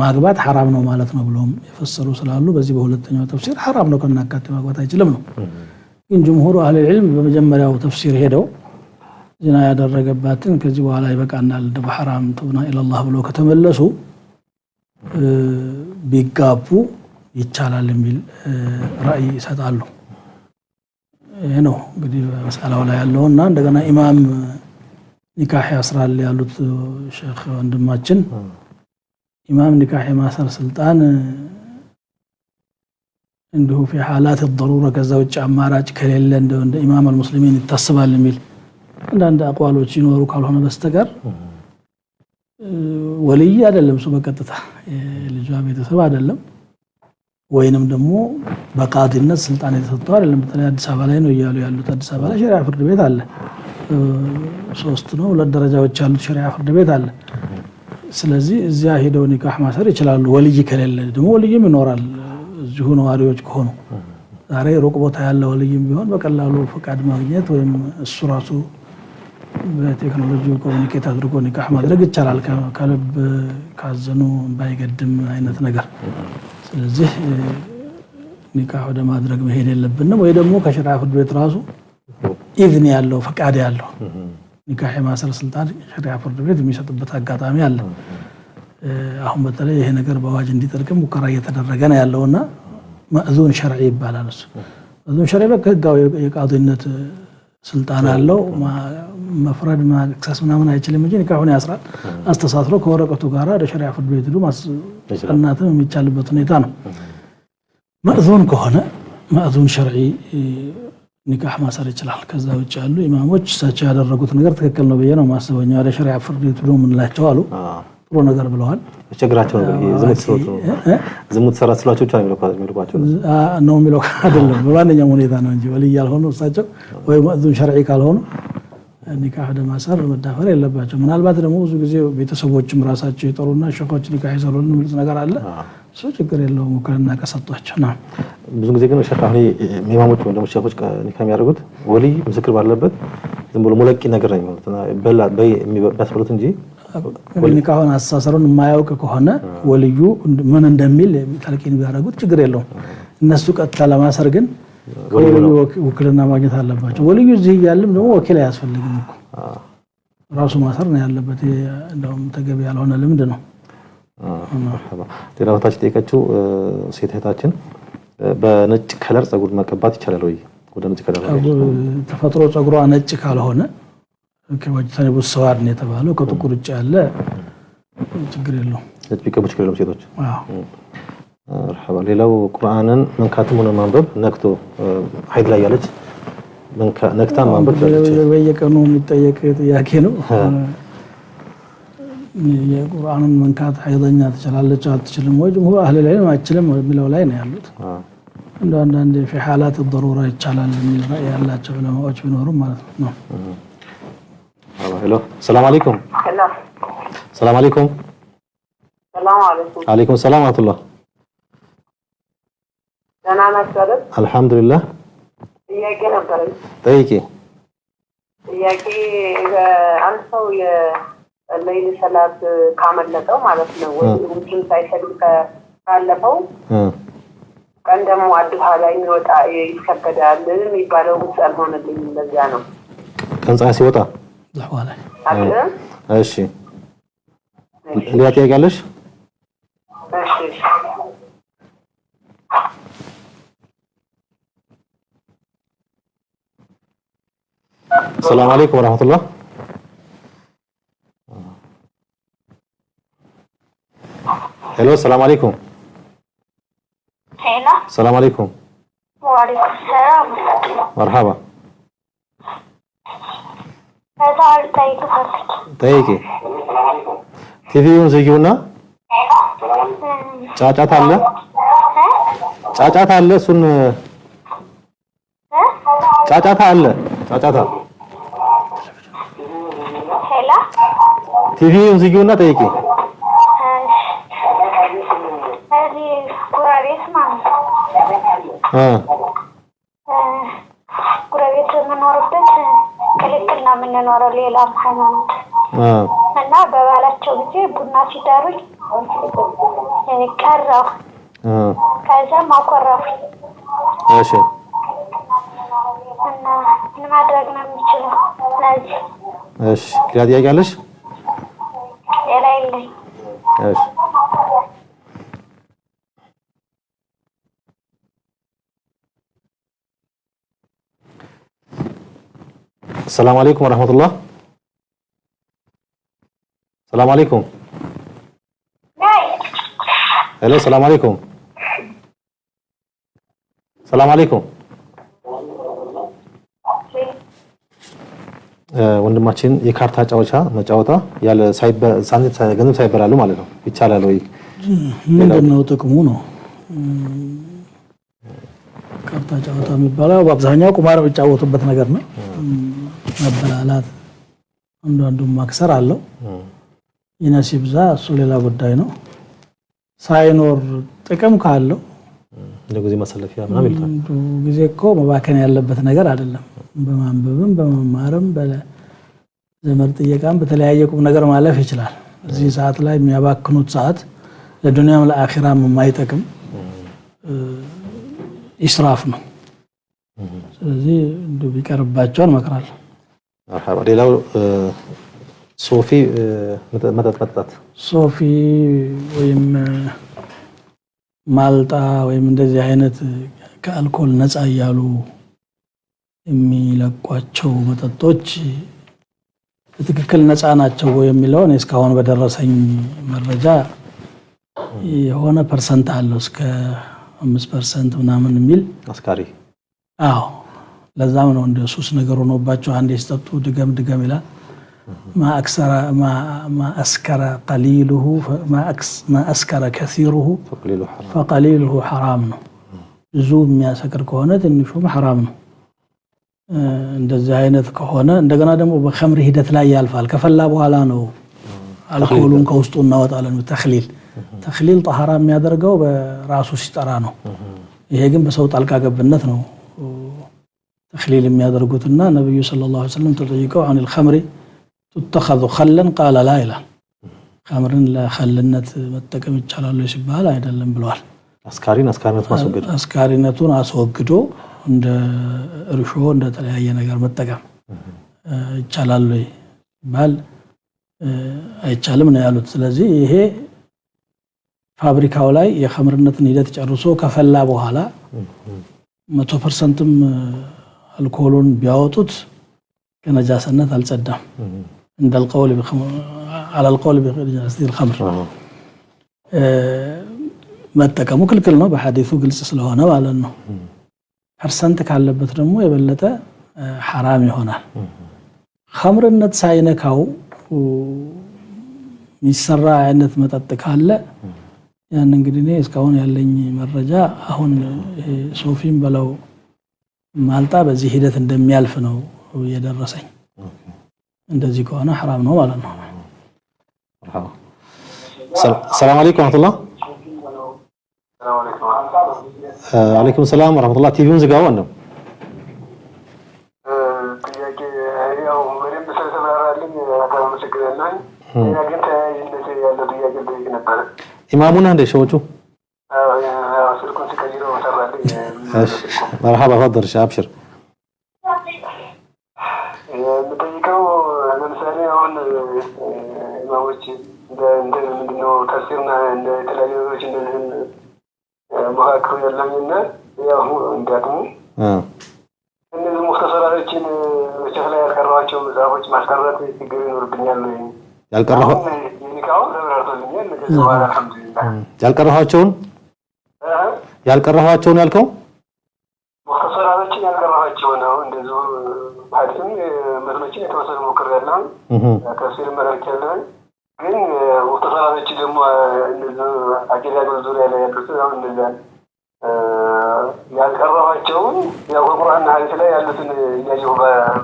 B: ማግባት حرام ነው ማለት ነው ብሎም يفسروا ስላሉ በዚህ በሁለተኛው ተፍሲር حرام ነው ከናካቴ ማግባት አይችልም ነው ግን ጀምሁሩ አህለ العلم በመጀመሪያው ተፍሲር ሄደው ዚና ያደረገባትን ከዚህ በኋላ ይበቃናል በሐራም ተውና ኢላላህ ብሎ ከተመለሱ ቢጋቡ ይቻላል የሚል ራእይ ይሰጣሉ ይሄ ነው እንግዲህ መስአላው ላይ ያለውና እንደገና ኢማም ኒካህ ያስራል ያሉት ሼክ ወንድማችን ኢማም ኒካህ ማሰር ስልጣን እንዲሁ في حالات الضروره ከዛው ውጭ አማራጭ ከሌለ እንደ ኢማም المسلمين ይታሰባል የሚል አንዳንድ አቋሎች ይኖሩ ካልሆነ በስተቀር ወልይ አይደለም እሱ በቀጥታ ልጇ ቤተሰብ አይደለም ወይንም ደግሞ በቃዲነት ስልጣን የተሰጠው አይደለም በተለይ አዲስ አበባ ላይ ነው ይያሉ ያሉት አዲስ አበባ ላይ ሸሪዓ ፍርድ ቤት አለ ሶስት ነው ሁለት ደረጃዎች ያሉት ሸሪዓ ፍርድ ቤት አለ ስለዚህ እዚያ ሄደው ኒካህ ማሰር ይችላሉ ወልይ ከሌለ ደግሞ ወልይም ይኖራል እዚሁ ነዋሪዎች ከሆኑ ዛሬ ሩቅ ቦታ ያለ ወልይም ቢሆን በቀላሉ ፈቃድ ማግኘት ወይም እሱ ራሱ በቴክኖሎጂ ኮሙኒኬት አድርጎ ኒካህ ማድረግ ይቻላል ከልብ ካዘኑ ባይገድም አይነት ነገር ስለዚህ ኒካህ ወደ ማድረግ መሄድ የለብንም ወይ ደግሞ ከሸሪዓ ፍርድ ቤት ራሱ ኢዝን ያለው ፈቃድ ያለው ኒካህ የማሰር ስልጣን ሸሪዓ ፍርድ ቤት የሚሰጥበት አጋጣሚ አለ አሁን በተለይ ይሄ ነገር በአዋጅ እንዲጠርቅም ሙከራ እየተደረገ ነው ያለውና ማእዙን ሸርዒ ይባላል እሱ ማእዙን ሸርዒ በህጋዊ የቃዲነት ስልጣን አለው መፍረድ ማክሰስ ምናምን አይችልም እንጂ ኒካሁን ያስራል አስተሳስሮ ከወረቀቱ ጋር ወደ ሸሪዓ ፍርድ ቤት ሄዶ ማስጠናትም የሚቻልበት ሁኔታ ነው ማእዙን ከሆነ ማእዙን ሸርዒ ኒካህ ማሰር ይችላል ከዛ ውጭ ያሉ ኢማሞች እሳቸው ያደረጉት ነገር ትክክል ነው ብዬ ነው ማስበኛ ወደ ሸሪዓ ፍርድ ቤት ሄዶ ምን ላቸው አሉ ጥሩ ነገር ብለዋል
A: ቸግራቸው ዝሙት ሰራ ስሏቸው ብቻ የሚልኳቸው
B: ነው የሚለው አይደለም በማንኛውም ሁኔታ ነው እንጂ ወልይ ያልሆኑ እሳቸው ወይ ማእዙን ሸርዒ ካልሆኑ ኒካህ ለማሰር መዳፈር የለባቸው ምናልባት ደግሞ ብዙ ጊዜ ቤተሰቦችም ራሳቸው ይጠሩና ሸኾች ኒካህ ይሰሩልን የሚሉት ነገር አለ እሱ ችግር የለውም ወከልና ከሰጧቸው ነው
A: ብዙ ጊዜ ግን ሸኻህ ኢማሞች ወይም ደግሞ ሸኾች ኒካህ የሚያደርጉት ወልይ ምስክር ባለበት ዝም ብሎ ሙለቂ ነገር ነው የሚባሉት እንጂ
B: ኒካሁን አሳሰሩን የማያውቅ ከሆነ ወልዩ ምን እንደሚል ተልቂን ቢያደርጉት ችግር የለውም እነሱ ቀጥታ ለማሰር ግን ወልዩ ወክልና ማግኘት አለባቸው ወልዩ እዚህ ያለም ደግሞ ወኪል አያስፈልግም እኮ ራሱ ማሰር ነው ያለበት እንደውም ተገቢ ያልሆነ ልምድ ነው
A: ሌላው ታች ጠይቀችው ሴት እህታችን በነጭ ከለር ጸጉር መቀባት ይቻላል ወይ ወደ ነጭ ከለር
B: ተፈጥሮ ጸጉሯ ነጭ ካልሆነ ከወጅታኔ ወሰዋድ ነው የተባለው ከጥቁር ውጭ ያለ ችግር የለውም
A: ነጭ ቢቀቡ ችግር የለውም ሴቶች
B: አዎ
A: مرحبا ሌላው ቁርአንን መንካትም ሆነ ማንበብ ነክቶ ሀይድ ላይ ያለች ነክታ ማንበብ
B: በየቀኑ የሚጠየቅ ጥያቄ ነው የቁርአንን መንካት ሀይደኛ ትችላለች አትችልም ወይ ጀምሁር አህለ العلم አትችልም የሚለው ላይ ነው ያሉት አንዳንድ في حالات الضروره ይቻላል የሚል ራእይ ያላቸው ዑለማዎች ቢኖሩም ማለት ነው
A: ሄሎ ሰላም አለይኩም ሰላም አለይኩም
D: ሰላም አለይኩም
A: አለይኩም ሰላም ወራህመቱላህ
D: ደህና ናችሁ?
A: አልহামዱሊላህ
D: ጥያቄ ነበረኝ።
A: ጠይቂ።
D: ጥያቄ አንድ ሰው የሌሊት ሰላት ካመለጠው ማለት ነው ወይ ሙስሊም ሳይሰግድ ካለፈው ቀን ደግሞ አድሃ ላይ የሚወጣ ይሰገዳል የሚባለው ግልጽ አልሆነልኝም። ለዚያ ነው
A: ቀን ፀሐይ ሲወጣ
B: ለኋላ
D: አይደል?
A: እሺ ሌላ ጥያቄ አለሽ?
D: እሺ
A: السلام عليكم ورحمة الله. هلو السلام عليكم.
F: هلا
A: السلام عليكم.
F: وعليكم السلام.
A: مرحبا.
F: تعال تايكو فاتك.
A: تايكي. تيفيون زيجونا؟ ጫጫታ አለ? ጫጫታ አለ? እሱን ጫጫታ አለ? ጫጫታ
F: ሄላ
A: ቲቪውን ዝጊውና ጠይቂ።
F: እዚህ ጉራቤት ማለት ጉራቤት የምኖርበት ክልክል ነው የምንኖረው ሌላም ሃይማኖት እና በባላቸው ጊዜ ቡና ሲዳሩኝ ቀረሁ ከዛም አኮረፉኝ።
A: እሺ
F: እና ምን ማድረግ ነው የምችለው? ለዚህ
A: እሺ ሌላ ጥያቄ አለሽ?
F: ሌላ የለኝም።
A: እሺ السلام عليكم ورحمة الله. السلام عليكم. هلو السلام عليكم. السلام عليكم. ወንድማችን የካርታ ጫወቻ መጫወታ ያለ ገንዘብ ሳይበላሉ ማለት ነው ይቻላል ወይ?
B: ምንድነው ጥቅሙ ነው? ካርታ ጫወታ የሚባለው በአብዛኛው ቁማር የሚጫወቱበት ነገር ነው። መበላላት አንዱ ማክሰር አለው። ይነሲብዛ እሱ ሌላ ጉዳይ ነው። ሳይኖር ጥቅም ካለው
A: ለጊዜ ማሰለፊያ ምናምን ይልታል።
B: ጊዜ እኮ መባከን ያለበት ነገር አይደለም። በማንበብም በመማርም በዘመድ ጥየቃም በተለያየ ቁም ነገር ማለፍ ይችላል። እዚህ ሰዓት ላይ የሚያባክኑት ሰዓት ለዱንያም ለአኺራም የማይጠቅም ኢስራፍ ነው። ስለዚህ እንደው ቢቀርባቸው እንመክራለን።
A: መርሐባ። ሌላው ሶፊ መጠጣት
B: ሶፊ ወይም ማልጣ ወይም እንደዚህ አይነት ከአልኮል ነፃ ያሉ የሚለቋቸው መጠጦች በትክክል ነፃ ናቸው የሚለው እኔ እስካሁን በደረሰኝ መረጃ የሆነ ፐርሰንት አለው እስከ 5% ምናምን የሚል
A: አስካሪ።
B: አዎ ለዛም ነው እንደ ሱስ ነገር ሆኖባቸው አንዴ ሲጠጡ ድገም ይላል። ما أسكر قليله ما أسكر كثيره فقليله حرام ነው። ብዙ የሚያሰክር ከሆነ ትንሹም حرام ነው። እንደዚህ አይነት ከሆነ እንደገና ደግሞ በኸምር ሂደት ላይ ያልፋል። ከፈላ በኋላ ነው አልኮሉን ከውስጡ እናወጣለን። ተኽሊል طهራ የሚያደርገው በራሱ ሲጠራ ነው። ይሄ ግን በሰው ጣልቃ ገብነት ነው ተኽሊል የሚያደርጉትና ነብዩ ሰለላሁ ዐለይሂ ወሰለም ተጠይቀው عن الخمر تتخذ خلا قال لا إله خمرን ለኸልነት መጠቀም ይቻላል ሲባል አይደለም ብለዋል። አስካሪነቱን አስወግዶ እንደ እርሾ እንደ ተለያየ ነገር መጠቀም ይቻላል ይባል አይቻልም ነው ያሉት። ስለዚህ ይሄ ፋብሪካው ላይ የኸምርነትን ሂደት ጨርሶ ከፈላ በኋላ 100%ም አልኮሉን ቢያወጡት ከነጃሰነት አልጸዳም። عند القول على القول بنجاسة الخمر መጠቀሙ ክልክል ነው በሐዲሱ ግልጽ ስለሆነ ማለት ነው። ፐርሰንት ካለበት ደግሞ የበለጠ حرام ይሆናል። ኸምርነት ሳይነካው የሚሰራ አይነት መጠጥ ካለ ያን እንግዲህ እኔ እስካሁን ያለኝ መረጃ አሁን ሶፊም በለው ማልጣ በዚህ ሂደት እንደሚያልፍ ነው የደረሰኝ። እንደዚህ ከሆነ حرام ነው ማለት ነው።
A: السلام عليكم ورحمة الله. عليكم السلام ورحمة الله تيفيون زقاوة أنه إمامنا هندي شوتو مرحبا فضل أبشر
E: بتيجوا أنا مثلاً هون ما وجه ده منه تفسيرنا عند تلاقيه شنو مهاكم يلامنا يا هو عندكم إن المختصرات شنو شغلة يكرروا مزاوج مسكرات يقولون ربنا
A: يالكره
E: ينكاو ربنا نكسوا الحمد لله
A: يالكرهواቸውን ያልከው
E: مختصرات شنو يكرروا ነው እንደዚህ حادثين مرمجين يتوصل مكر يالله تفسير مركزه ግን مختصرات ደግሞ እንደዚህ አጀዳግ ዙሪያ ላይ ያሉት አሁን እንደዚህ ያልቀረባቸውን ያው ቁርአንና ሐዲስ ላይ ያሉትን ያየው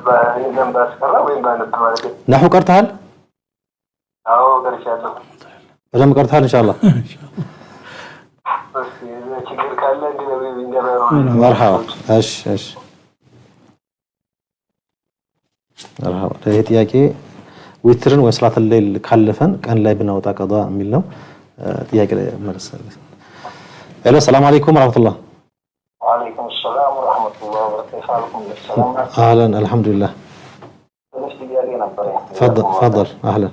E: በእንደም ባስቀራ ወይም ባነብ ማለት ነው
A: نحو ቀርተሃል
E: አዎ ቀርቻለሁ
A: በደንብ ቀርተሃል ኢንሻአላህ
E: እሺ ችግር ካለ እንደነብይ
A: مرحبا እሺ مرحبا ይሄ ጥያቄ ዊትርን ወይ ሰላተል ሌል ካለፈን ቀን ላይ ብናወጣ ቀዷ የሚል ነው ጥያቄ ላይ መልሰልኝ ሄሎ ሰላም አለይኩም ወራህመቱላህ
C: وعليكم السلام ورحمة الله وبركاته
A: أهلا الحمد لله تفضل أهلا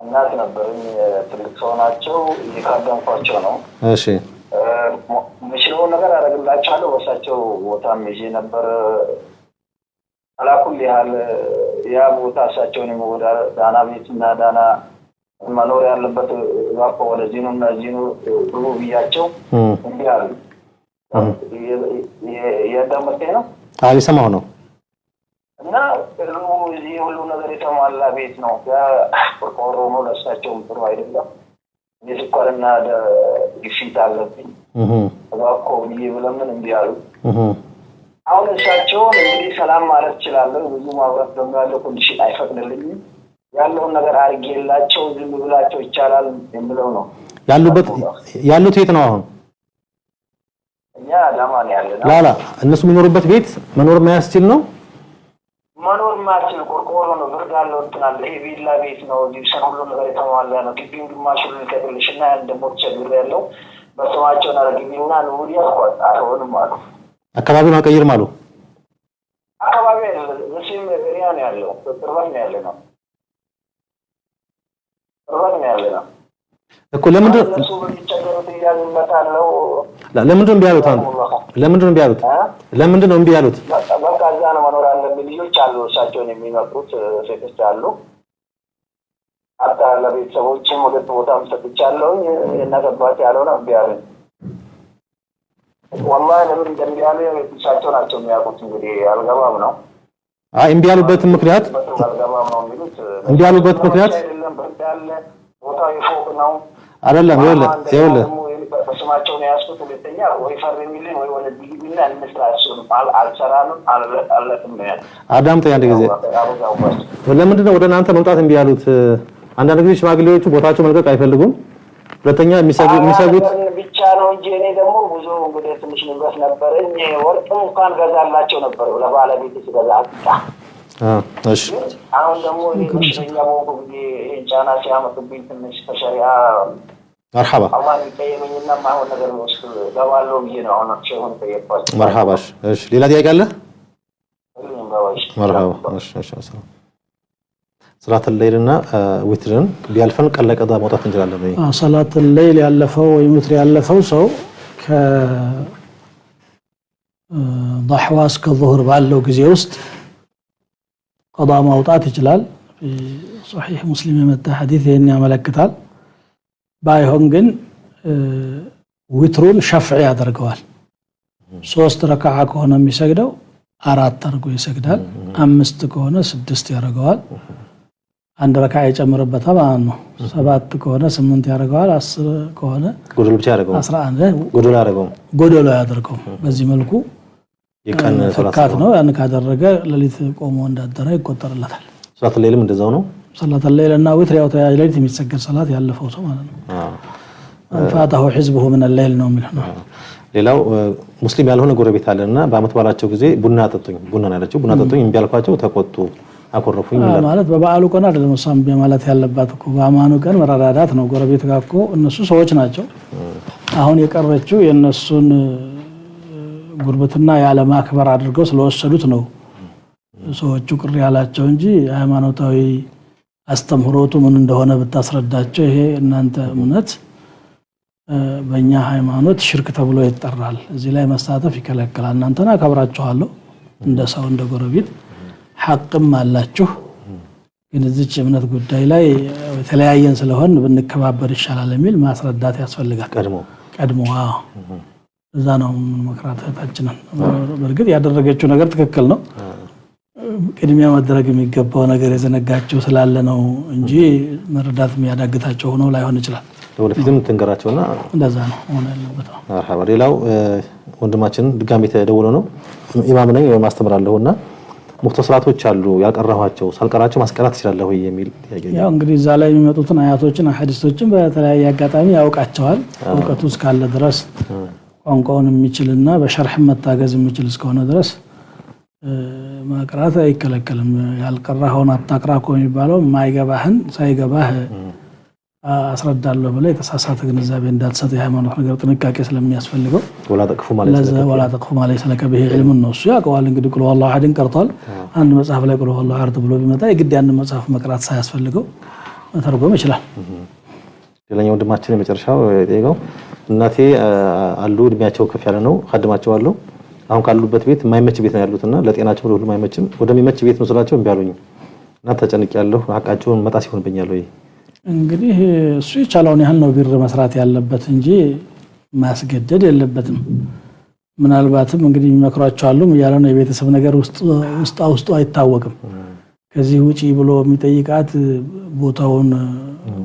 C: الناس نبرني تلكسوناتشو يكادمفاچو ነው
A: እሺ
C: ምሽው ነገር አረጋግላችኋለሁ ወሳቸው ቦታም ይዤ ነበር አላኩል ያህል ያ ቦታ እሳቸውን ወደ ዳና ቤትና ዳና መኖር ያለበት ዋቆ ወደ ጂኑና ጂኑ ሩብያቸው እንዲያሉ የዳመቴ ነው
A: አይ ሰማው ነው
C: እና እዚህ ሁሉ ነገር የተሟላ ቤት ነው ያ ቆርቆሮ ነው ለእሳቸው ጥሩ አይደለም የስኳርና ግፊት አለብኝ ዋቆ ይብለምን እንዲያሉ አሁን እሳቸውን እንግዲህ ሰላም ማለት ይችላል ብዙ ማብራት ደግሞ ያለው ኮንዲሽን አይፈቅድልኝም ያለው ነገር አርጌላቸው ዝም ብላቸው ይቻላል እንብለው ነው ያሉት የት ነው አሁን እኛ አዳማ ያለና
A: ላላ እነሱ የሚኖሩበት ቤት መኖር ማያስችል ነው
C: መኖር ማያስችል ቆርቆሮ ነው ብርዳለው እንትናል ይሄ ቪላ ቤት ነው ዲፕሰን ሁሉ ነገር የተሟላ ነው ግቢው ግማሹ ልከልሽና እንደሞ ቸግር ያለው በስማቸው አረግቢና ነው ያስቆጣ አሁንም አሉ
A: አካባቢ ማቀየር ማሉ
C: አካባቢ ለሲም ኤሪያ ነው ያለው ቅርበት ነው ያለው እኮ ለምንድን
A: ለምንድን ቢያሉት አንተ ለምንድን ነው ቢያሉት
C: በቃ እዛ ነው መኖር አለብኝ ልጆች አሉ እሳቸውን የሚመጡት ሴቶች አሉ አጣ ለቤተሰቦችም ወደ ቦታም ሰጥቻለሁ የነገባት ያለው ነው ቢያሉኝ والله ለምን እንደሚያሉ እሳቸው ናቸው የሚያውቁት እንግዲህ አልገባም ነው
A: አይ እንቢያሉበት ምክንያት
C: አልገባም ነው የሚሉት
A: እንቢያሉበት ምክንያት
C: አይደለም በዳለ ቦታው ይፎቅ ነው
A: አይደለም ይኸውልህ
C: በስማቸው ነው ያስኩት ሁለተኛ ወይ ፈርሚልን ወይ ወለ ዲግሪና እንስራቸው አልሰራንም አለጥም ነው
A: አዳምጠኝ አንድ ጊዜ ለምንድን ነው ወደ እናንተ መምጣት እንቢያሉት አንዳንድ ጊዜ ሽማግሌዎቹ ቦታቸው መልቀቅ አይፈልጉም ሁለተኛ የሚሰጉት
C: ብቻ ነው እንጂ እኔ ደግሞ ብዙ እንግዲህ ትንሽ ንብረት ነበርኝ ወርቅም እንኳን ገዛላቸው ነበር ለባለቤት ሲገዛ አጣ
A: እሺ
C: አሁን ደግሞ እኛ ወንቁ ጫና ሲያመጡብኝ ትንሽ ተሸሪዓ
A: مرحبا
C: الله يقيمኝና ማሆን ነገር ነው ገባለው ብዬ ነው አሁን አክሽን ተየፋች
A: مرحبا እሺ ሌላ ጥያቄ አለ مرحبا እሺ ሰላም صلاه الليل እና ዊትርን ቢያልፈን ቀን ለቀዳ መውጣት እንችላለን ወይ
B: صلاه الليل ያለፈው ወይ ዊትር ያለፈው ሰው ከ ضحوا እስከ ظهر ባለው ጊዜ ውስጥ ቀዳ ማውጣት ይችላል صحيح مسلم የመጣ ሐዲስ ይሄን ያመለክታል ባይሆን ግን ዊትሩን ሸፍዕ ያደርገዋል 3 ረካዓ ከሆነ የሚሰግደው 4 አድርጎ ይሰግዳል 5 ከሆነ 6 ያደርገዋል አንድ ረካዓ ይጨምርበታል ማለት ነው 7 ከሆነ 8 ያደርገዋል 10 ከሆነ
A: ጎዶሎ ብቻ ያደርገው
B: 11 ጎዶሎ ያደርገው በዚህ መልኩ
A: የቀን
B: ፈካት ነው ያን ካደረገ ለሊት ቆሞ እንዳደረ ይቆጠርለታል
A: ሶላት ሌሊም እንደዛው ነው
B: ሶላት ሌሊና ዊትር ያው ተያይለኝ የሚሰገድ ሶላት ያለፈው ሰው ማለት ነው ፋታሁ ህዝቡሁ ምን الليل ነው የሚለው
A: ሌላው ሙስሊም ያልሆነ ጎረቤት አለና በአመት ባላቸው ጊዜ ቡና ጠጡኝ ቡና ናቸው ቡና ጠጡኝ እንቢ ያልኳቸው ተቆጡ አኮረፉኝ
B: ማለት በበዓሉ ቀን አይደለም እሷም በማለት ያለባት እኮ በአማኑ ቀን መራዳዳት ነው ጎረቤት ጋር እኮ እነሱ ሰዎች ናቸው አሁን የቀረችው የነሱን ጉርብትና ያለ ማክበር አድርገው ስለወሰዱት ነው ሰዎቹ ቅር ያላቸው እንጂ ሃይማኖታዊ አስተምህሮቱ ምን እንደሆነ ብታስረዳቸው ይሄ እናንተ እምነት በእኛ ሃይማኖት ሽርክ ተብሎ ይጠራል እዚህ ላይ መሳተፍ ይከለከላል እናንተና አከብራችኋለሁ እንደ ሰው እንደ ጎረቤት ሐቅም አላችሁ ግን እዚህ እምነት ጉዳይ ላይ የተለያየን ስለሆነ ብንከባበር ይሻላል የሚል ማስረዳት ያስፈልጋል ቀድሞ እዛ ነው መከራታችንን በርግጥ ያደረገችው ነገር ትክክል ነው ቅድሚያ ማድረግ የሚገባው ነገር የዘነጋቸው ስላለ ነው እንጂ መረዳት የሚያዳግታቸው ሆኖ ላይሆን ይችላል
A: ወደፊትም ተንገራቸውና
B: እንደዛ ነው ሆነ ያለበት
A: አሃ ሌላው ወንድማችን ድጋሚ ተደውሎ ነው ኢማም ነኝ ወይ ማስተምራለሁና ሙክተሰራቶች አሉ ያቀራኋቸው ሳልቀራቸው ማስቀራት ይችላል ወይ የሚል ጥያቄ
B: ያው እንግዲህ እዛ ላይ የሚመጡትን አያቶችን ሐዲሶችን በተለያየ አጋጣሚ ያውቃቸዋል ወቀቱ እስካለ ድረስ ቋንቋውን የሚችልና በሸርህ መታገዝ የሚችል እስከሆነ ድረስ ማቅራት አይከለከልም ያልቀራውን አጣቅራ የሚባለው ማይገባህን ሳይገባህ አስረዳለሁ ብለ የተሳሳተ ግንዛቤ እንዳትሰጥ የሃይማኖት ነገር ጥንቃቄ ስለሚያስፈልገው ወላ ተቅፉ ማለት ስለከበህ علم ነው እሱ ያውቀዋል እንግዲህ ቁል والله احد ቀርቷል አንድ መጽሐፍ ላይ ቁል والله አርድ ብሎ ቢመጣ የግድ ያን መጽሐፍ መቅራት ሳያስፈልገው መተርጎም ይችላል
A: ሌላኛው ወንድማችን የመጨረሻው የጠየቀው እናቴ አሉ እድሜያቸው ከፍ ያለ ነው ኸድማቸው አሉ አሁን ካሉበት ቤት የማይመች ቤት ነው ያሉትና ለጤናቸው ሁሉ የማይመችም ወደሚመች ቤት ነው ስላቸው እንቢያሉኝ እና ተጨንቄያለሁ ሐቃቸውን መጣስ ይሆንብኛል ወይ
B: እንግዲህ እሱ ይቻላውን ያህል ነው ቢር መስራት ያለበት እንጂ ማስገደድ የለበትም ምናልባትም እንግዲህ የሚመክሯቸው አሉ ያለ ነው የቤተሰብ ነገር ውስጥ አይታወቅም ከዚህ ውጪ ብሎ የሚጠይቃት ቦታውን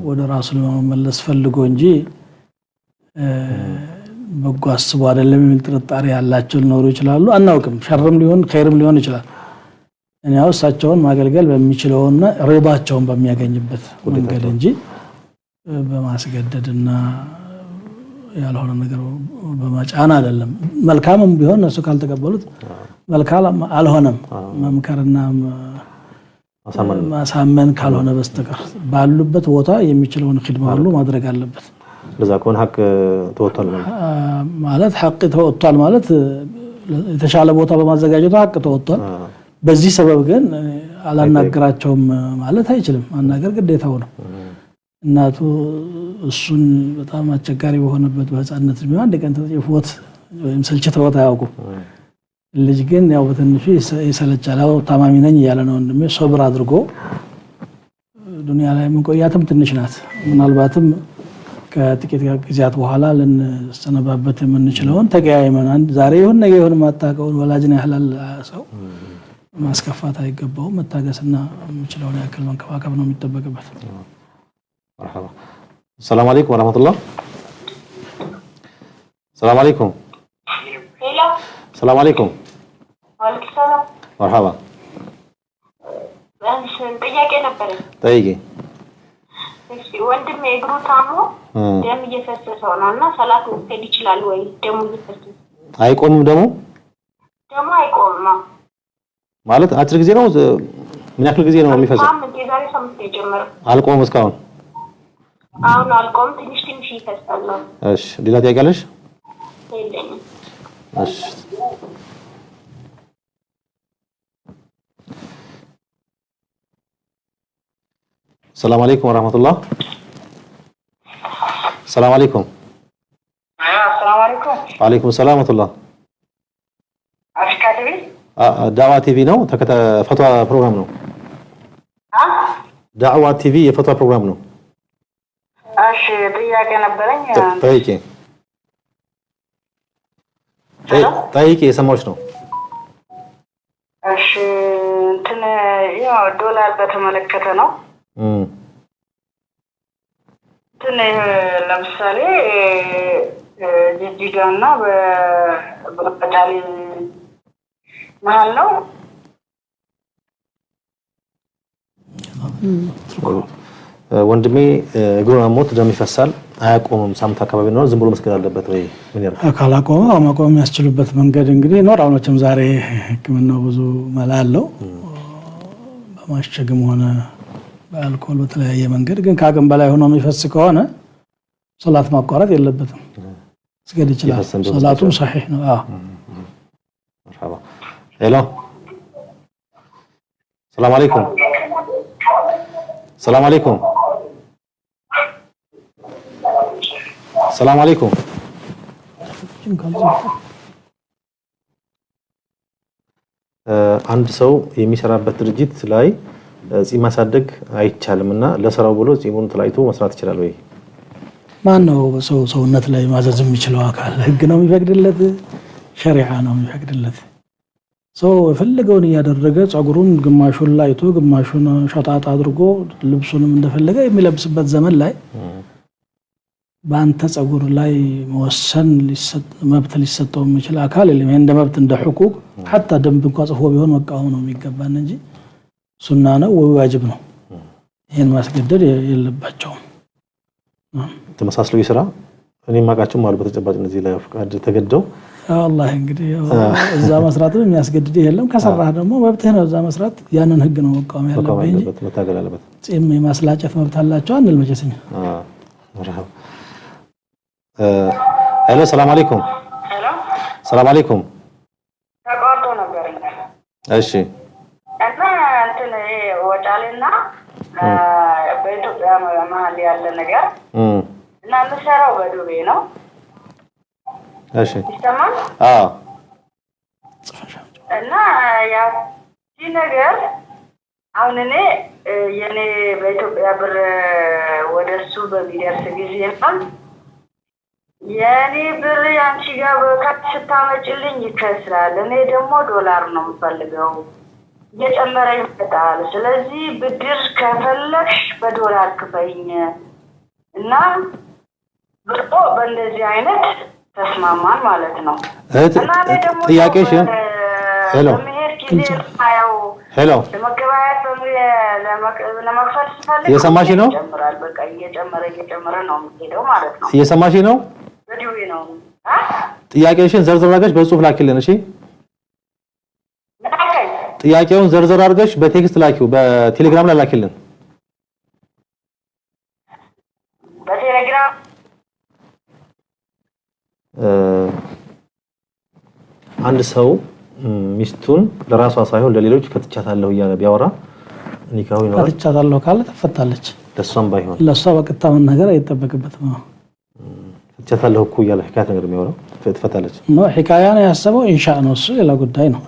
B: ወደ ራሱ ለመመለስ ፈልጎ እንጂ በጓስቡ አይደለም የሚል ጥርጣሬ ያላቸው ሊኖሩ ይችላሉ አናውቅም ሸርም ሊሆን ኸይርም ሊሆን ይችላል እኔ አውሳቸውን ማገልገል በሚችለውና ሪባቸውን በሚያገኝበት መንገድ እንጂ በማስገደድና ያልሆነ ነገር በማጫን አይደለም መልካምም ቢሆን እሱ ካልተቀበሉት መልካም አልሆነም መምከርና ማሳመን ካልሆነ በስተቀር ባሉበት ቦታ የሚችለውን ኺድማ ሁሉ ማድረግ አለበት
A: ለዛ ኮን ሐቅ ተወጣል
B: ማለት ሐቅ ተወጣል ማለት የተሻለ ቦታ በማዘጋጀቱ ሐቅ ተወጣል በዚህ ሰበብ ግን አላናገራቸውም ማለት አይችልም ማናገር ግዴታው ነው እናቱ እሱን በጣም አስቸጋሪ በሆነበት በህፃንነት ቢሆን አንድ ቀን ተጽፎት ወይም ስልችተውት አያውቁም ልጅ ግን ያው በትንሹ ይሰለቻለው ታማሚ ነኝ ያለ ነው እንደም ሶብር አድርጎ ዱንያ ላይ መቆያትም ትንሽ ናት ምናልባትም ከጥቂት ጊዜያት በኋላ ለሰነባበት የምንችለውን ተቀያይመን ዛሬ ይሁን ነገ ይሁን ማጣቀውን ወላጅን ያህላል ሰው ማስከፋት አይገባው መታገስና የምችለውን ያክል መንከባከብ ነው የሚጠበቅበት
A: مرحبا السلام عليكم ورحمه الله السلام عليكم
F: ሄሎ
A: السلام عليكم
F: ወአለይኩም ሰላም
A: مرحبا
F: አንስ ጥያቄ ነበር
A: ጠይቂ
F: እሺ ወንድም እግሩ ታሞ ደም እየፈሰሰው ነውና ሰላት መስገድ ይችላል ወይ ደሙ እየፈሰሰ
A: አይቆምም ደሙ
F: አይቆምም
A: ማለት አጭር ጊዜ ነው ምን ያክል ጊዜ ነው የሚፈሰው
F: ዛሬ ሳምንት የጀመረው
A: አልቆም እስካሁን
F: አሁን አልቆም ትንሽ ይፈሳል
A: እሺ ሌላ ጥያቄ አለሽ
F: የለኝም
A: እሺ السلام عليكم ورحمه الله السلام عليكم
D: السلام عليكم
A: وعليكم السلام ورحمه الله
D: አፍሪካ ቲቪ
A: ዳዋ ቲቪ ነው ፈትዋ ፕሮግራም ነው ዳዋ ቲቪ የፈትዋ ፕሮግራም ነው
D: እሺ ጥያቄ ነበረኝ
A: ጠይቂ የሰማዎች ነው
D: እሺ እንትን ያው ዶላር በተመለከተ ነው እንትን ለምሳሌ ጅጅጋና በባጫሊ መሃል ነው
A: ወንድሜ እግሩን አሞት ደም ይፈሳል አያቆምም ሳምንት አካባቢ ነው ዝም ብሎ መስገድ አለበት ወይ ምን ያርጋል
B: ካላቆመ ማቆም የሚያስችሉበት መንገድ እንግዲህ ነው አሁንም ዛሬ ህክምናው ብዙ መላለው በማሽገም ሆነ በአልኮል በተለያየ መንገድ ግን ካገም በላይ ሆኖ የሚፈስ ከሆነ ሶላት ማቋረጥ የለበትም ስገድ ይችላል ሶላቱም صحيح ነው
A: مرحبا ሄሎ ሰላም አለይኩም ሰላም አለይኩም ሰላም አለይኩም አንድ ሰው የሚሰራበት ድርጅት ላይ ጺም ማሳደግ አይቻልምና ለሰራው ብሎ ጺሙን ተላይቶ መስራት ይችላል ወይ ማን ነው ሰውነት ላይ ማዘዝ የሚችለው አካል ህግ ነው የሚፈቅድለት ሸሪዓ ነው የሚፈቅድለት ሰው ፈልገውን ያደረገ ጸጉሩን ግማሹን ላይቶ ግማሹን ሸጣጣ አድርጎ ልብሱንም እንደፈለገ የሚለብስበት ዘመን ላይ በአንተ ጸጉር ላይ መወሰን መብት ሊሰጠው የሚችል አካል የለም እንደ መብት እንደ حقوق حتى ደንብ እንኳን ጽፎ ቢሆን መቃወም ነው የሚገባን እንጂ ሱና ነው ወይ ዋጅብ ነው ይሄን ማስገደድ የለባቸውም ተመሳስሎ ይስራ እኔ ማቃቸው ማለት በተጨባጭ እነዚህ ላይ ፍቃድ ተገደው አላህ እንግዲህ እዛ መስራትም የሚያስገድድ የለም ከሰራህ ደግሞ መብትህ ነው እዛ መስራት ያንን ህግ ነው መቃወም ያለበት እንጂ መታገል አለበት ጺም የማስላጨት መብት አላቸው አንል መቼስኛ መርሐባ ሄሎ ሰላም አለይኩም
D: ሄሎ
A: ሰላም አለይኩም
D: ተቋርጦ ነበር
A: እሺ
D: እና እንትን ወጫልና በኢትዮጵያ መሀል ያለ ነገር እና ምሰራው በዱቤ ነው
A: እሺ
D: ይስተማል እና ያ ነገር አሁን እኔ የኔ በኢትዮጵያ ብር ወደሱ በሚደርስ ጊዜ ነው የኔ ብር ያንቺ ጋር በካት ስታመጭልኝ ይከስራል እኔ ደግሞ ዶላር ነው የምፈልገው እየጨመረ ይመጣል ስለዚህ ብድር ከፈለግሽ በዶላር ክፈይኝ እና ብርቆ በእንደዚህ አይነት ተስማማን ማለት ነው እና እኔ ደግሞ
A: ጥያቄሽን ሄሎ ሄሎ
D: ለመገበያየት ለመክፈል ስፈልግ
A: እየሰማሽ ነው
D: ይጨምራል በቃ እየጨመረ ነው የሚሄደው ማለት ነው
A: እየሰማሽ ነው
D: በዲዌ ነው
A: ጥያቄሽን ዘርዘር አድርገሽ በጽሁፍ ላኪልን እሺ ጥያቄውን ዘርዘር አድርገሽ በቴክስት ላኪው በቴሌግራም ላይ ላኪልን
D: በቴሌግራም
A: አንድ ሰው ሚስቱን ለራሷ ሳይሆን ለሌሎች ፈትቻታለሁ እያለ ቢያወራ ኒካው ይኖራል
B: ፈትቻታለሁ ካለ ተፈታለች
A: ለሷም ባይሆን
B: ለሷ በቀጥታ መናገር አይተበከበትም
A: ፈትቻታለሁ እኮ እያለ ህካት ነገር የሚያወራው ፈትፈታለች
B: ነው ህካያ ነው ያሰበው ኢንሻአላህ ነው እሱ ሌላ ጉዳይ ነው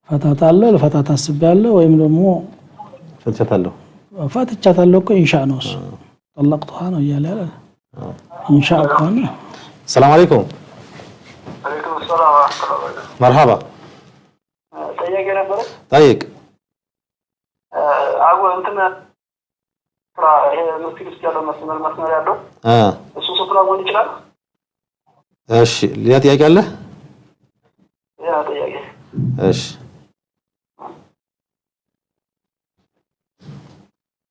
B: ፈታታለሁ ለፈታታ አስቤያለሁ ወይም ደግሞ ፈትቻታለሁ እኮ ኢንሻአላህ ነው እሱ ጠለቅቷ ነው እያለ ያለ ኢንሻአላህ ነው
A: ሰላም አለይኩም
E: عليكم السلام ورحمة الله وبركاته
A: مرحبا
E: طيب نبرة
A: طيب
E: أقول أنتنا ترى هي مسكين استيادة مسمار يادو السوسة ترى وين يشتغل
A: إيش ليه تيجي قال له
E: يا تيجي
A: إيش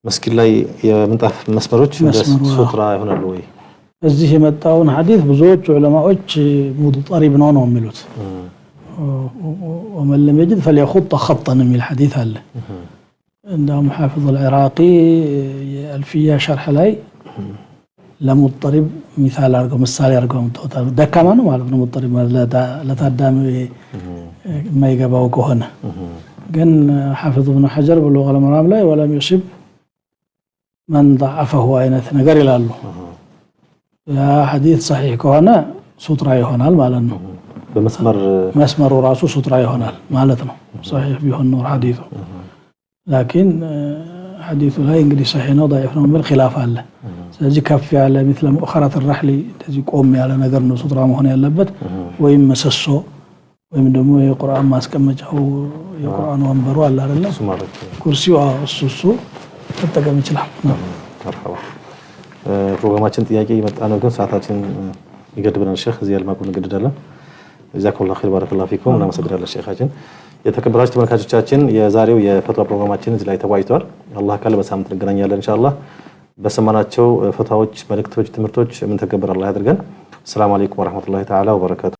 A: مسكين لا يمنطف مسمروش سوترا هنا لوي
B: እዚህ የመጣውን ሐዲስ ብዙዎች ዑለማዎች ሙድጠሪብ ነው የሚሉት ومن لم يجد فليخط خطا من الحديث هذا عندهم حافظ العراقي الفيا شرح لاي لمضطرب مثال ارقم مثال ارقم دكما ነው ማለት ነው مضطرب ለታዳሚ የማይገባው ከሆነ ግን حافظ ابن حجر بلوغ المرام ላይ ولم يصب من ضعفه አይነት ነገር ይላሉ يا حديث صحيح كهنا سطرا يهونال مالنا مسمر راسه سطرا يهونال مالتنا صحيح بيهون نور حديثه لكن حديثه لا ينقدي صحيح ضعيف بالخلاف الله سيجي كفي على مثل مؤخرة الرحل تجي قومي على نقر انه سطرا مهون يلبت ويم مسسو ويم دمو القرآن ما اسكمجه القرآن وانبرو على الله كرسي واسسو تتقم يچلام
A: مرحبا ፕሮግራማችን ጥያቄ ይመጣ ነው ግን ሰዓታችን ይገድበናል ሼክ እዚህ ያልማቁን እንገደዳለን ጀዛኩሙላሁ ኸይር ባረከላሁ ፊኩም እናመሰግናለን ሼኻችን የተከበራችሁ ተመልካቾቻችን የዛሬው የፈትዋ ፕሮግራማችን እዚህ ላይ ተዋይቷል አላህ ካለ በሳምንት እንገናኛለን ኢንሻአላህ በሰማናቸው ፈታዎች መልእክቶች ትምህርቶች ምን ተገበረ አላህ ያድርገን። ሰላም አለይኩም ወራህመቱላሂ ተዓላ ወበረካቱ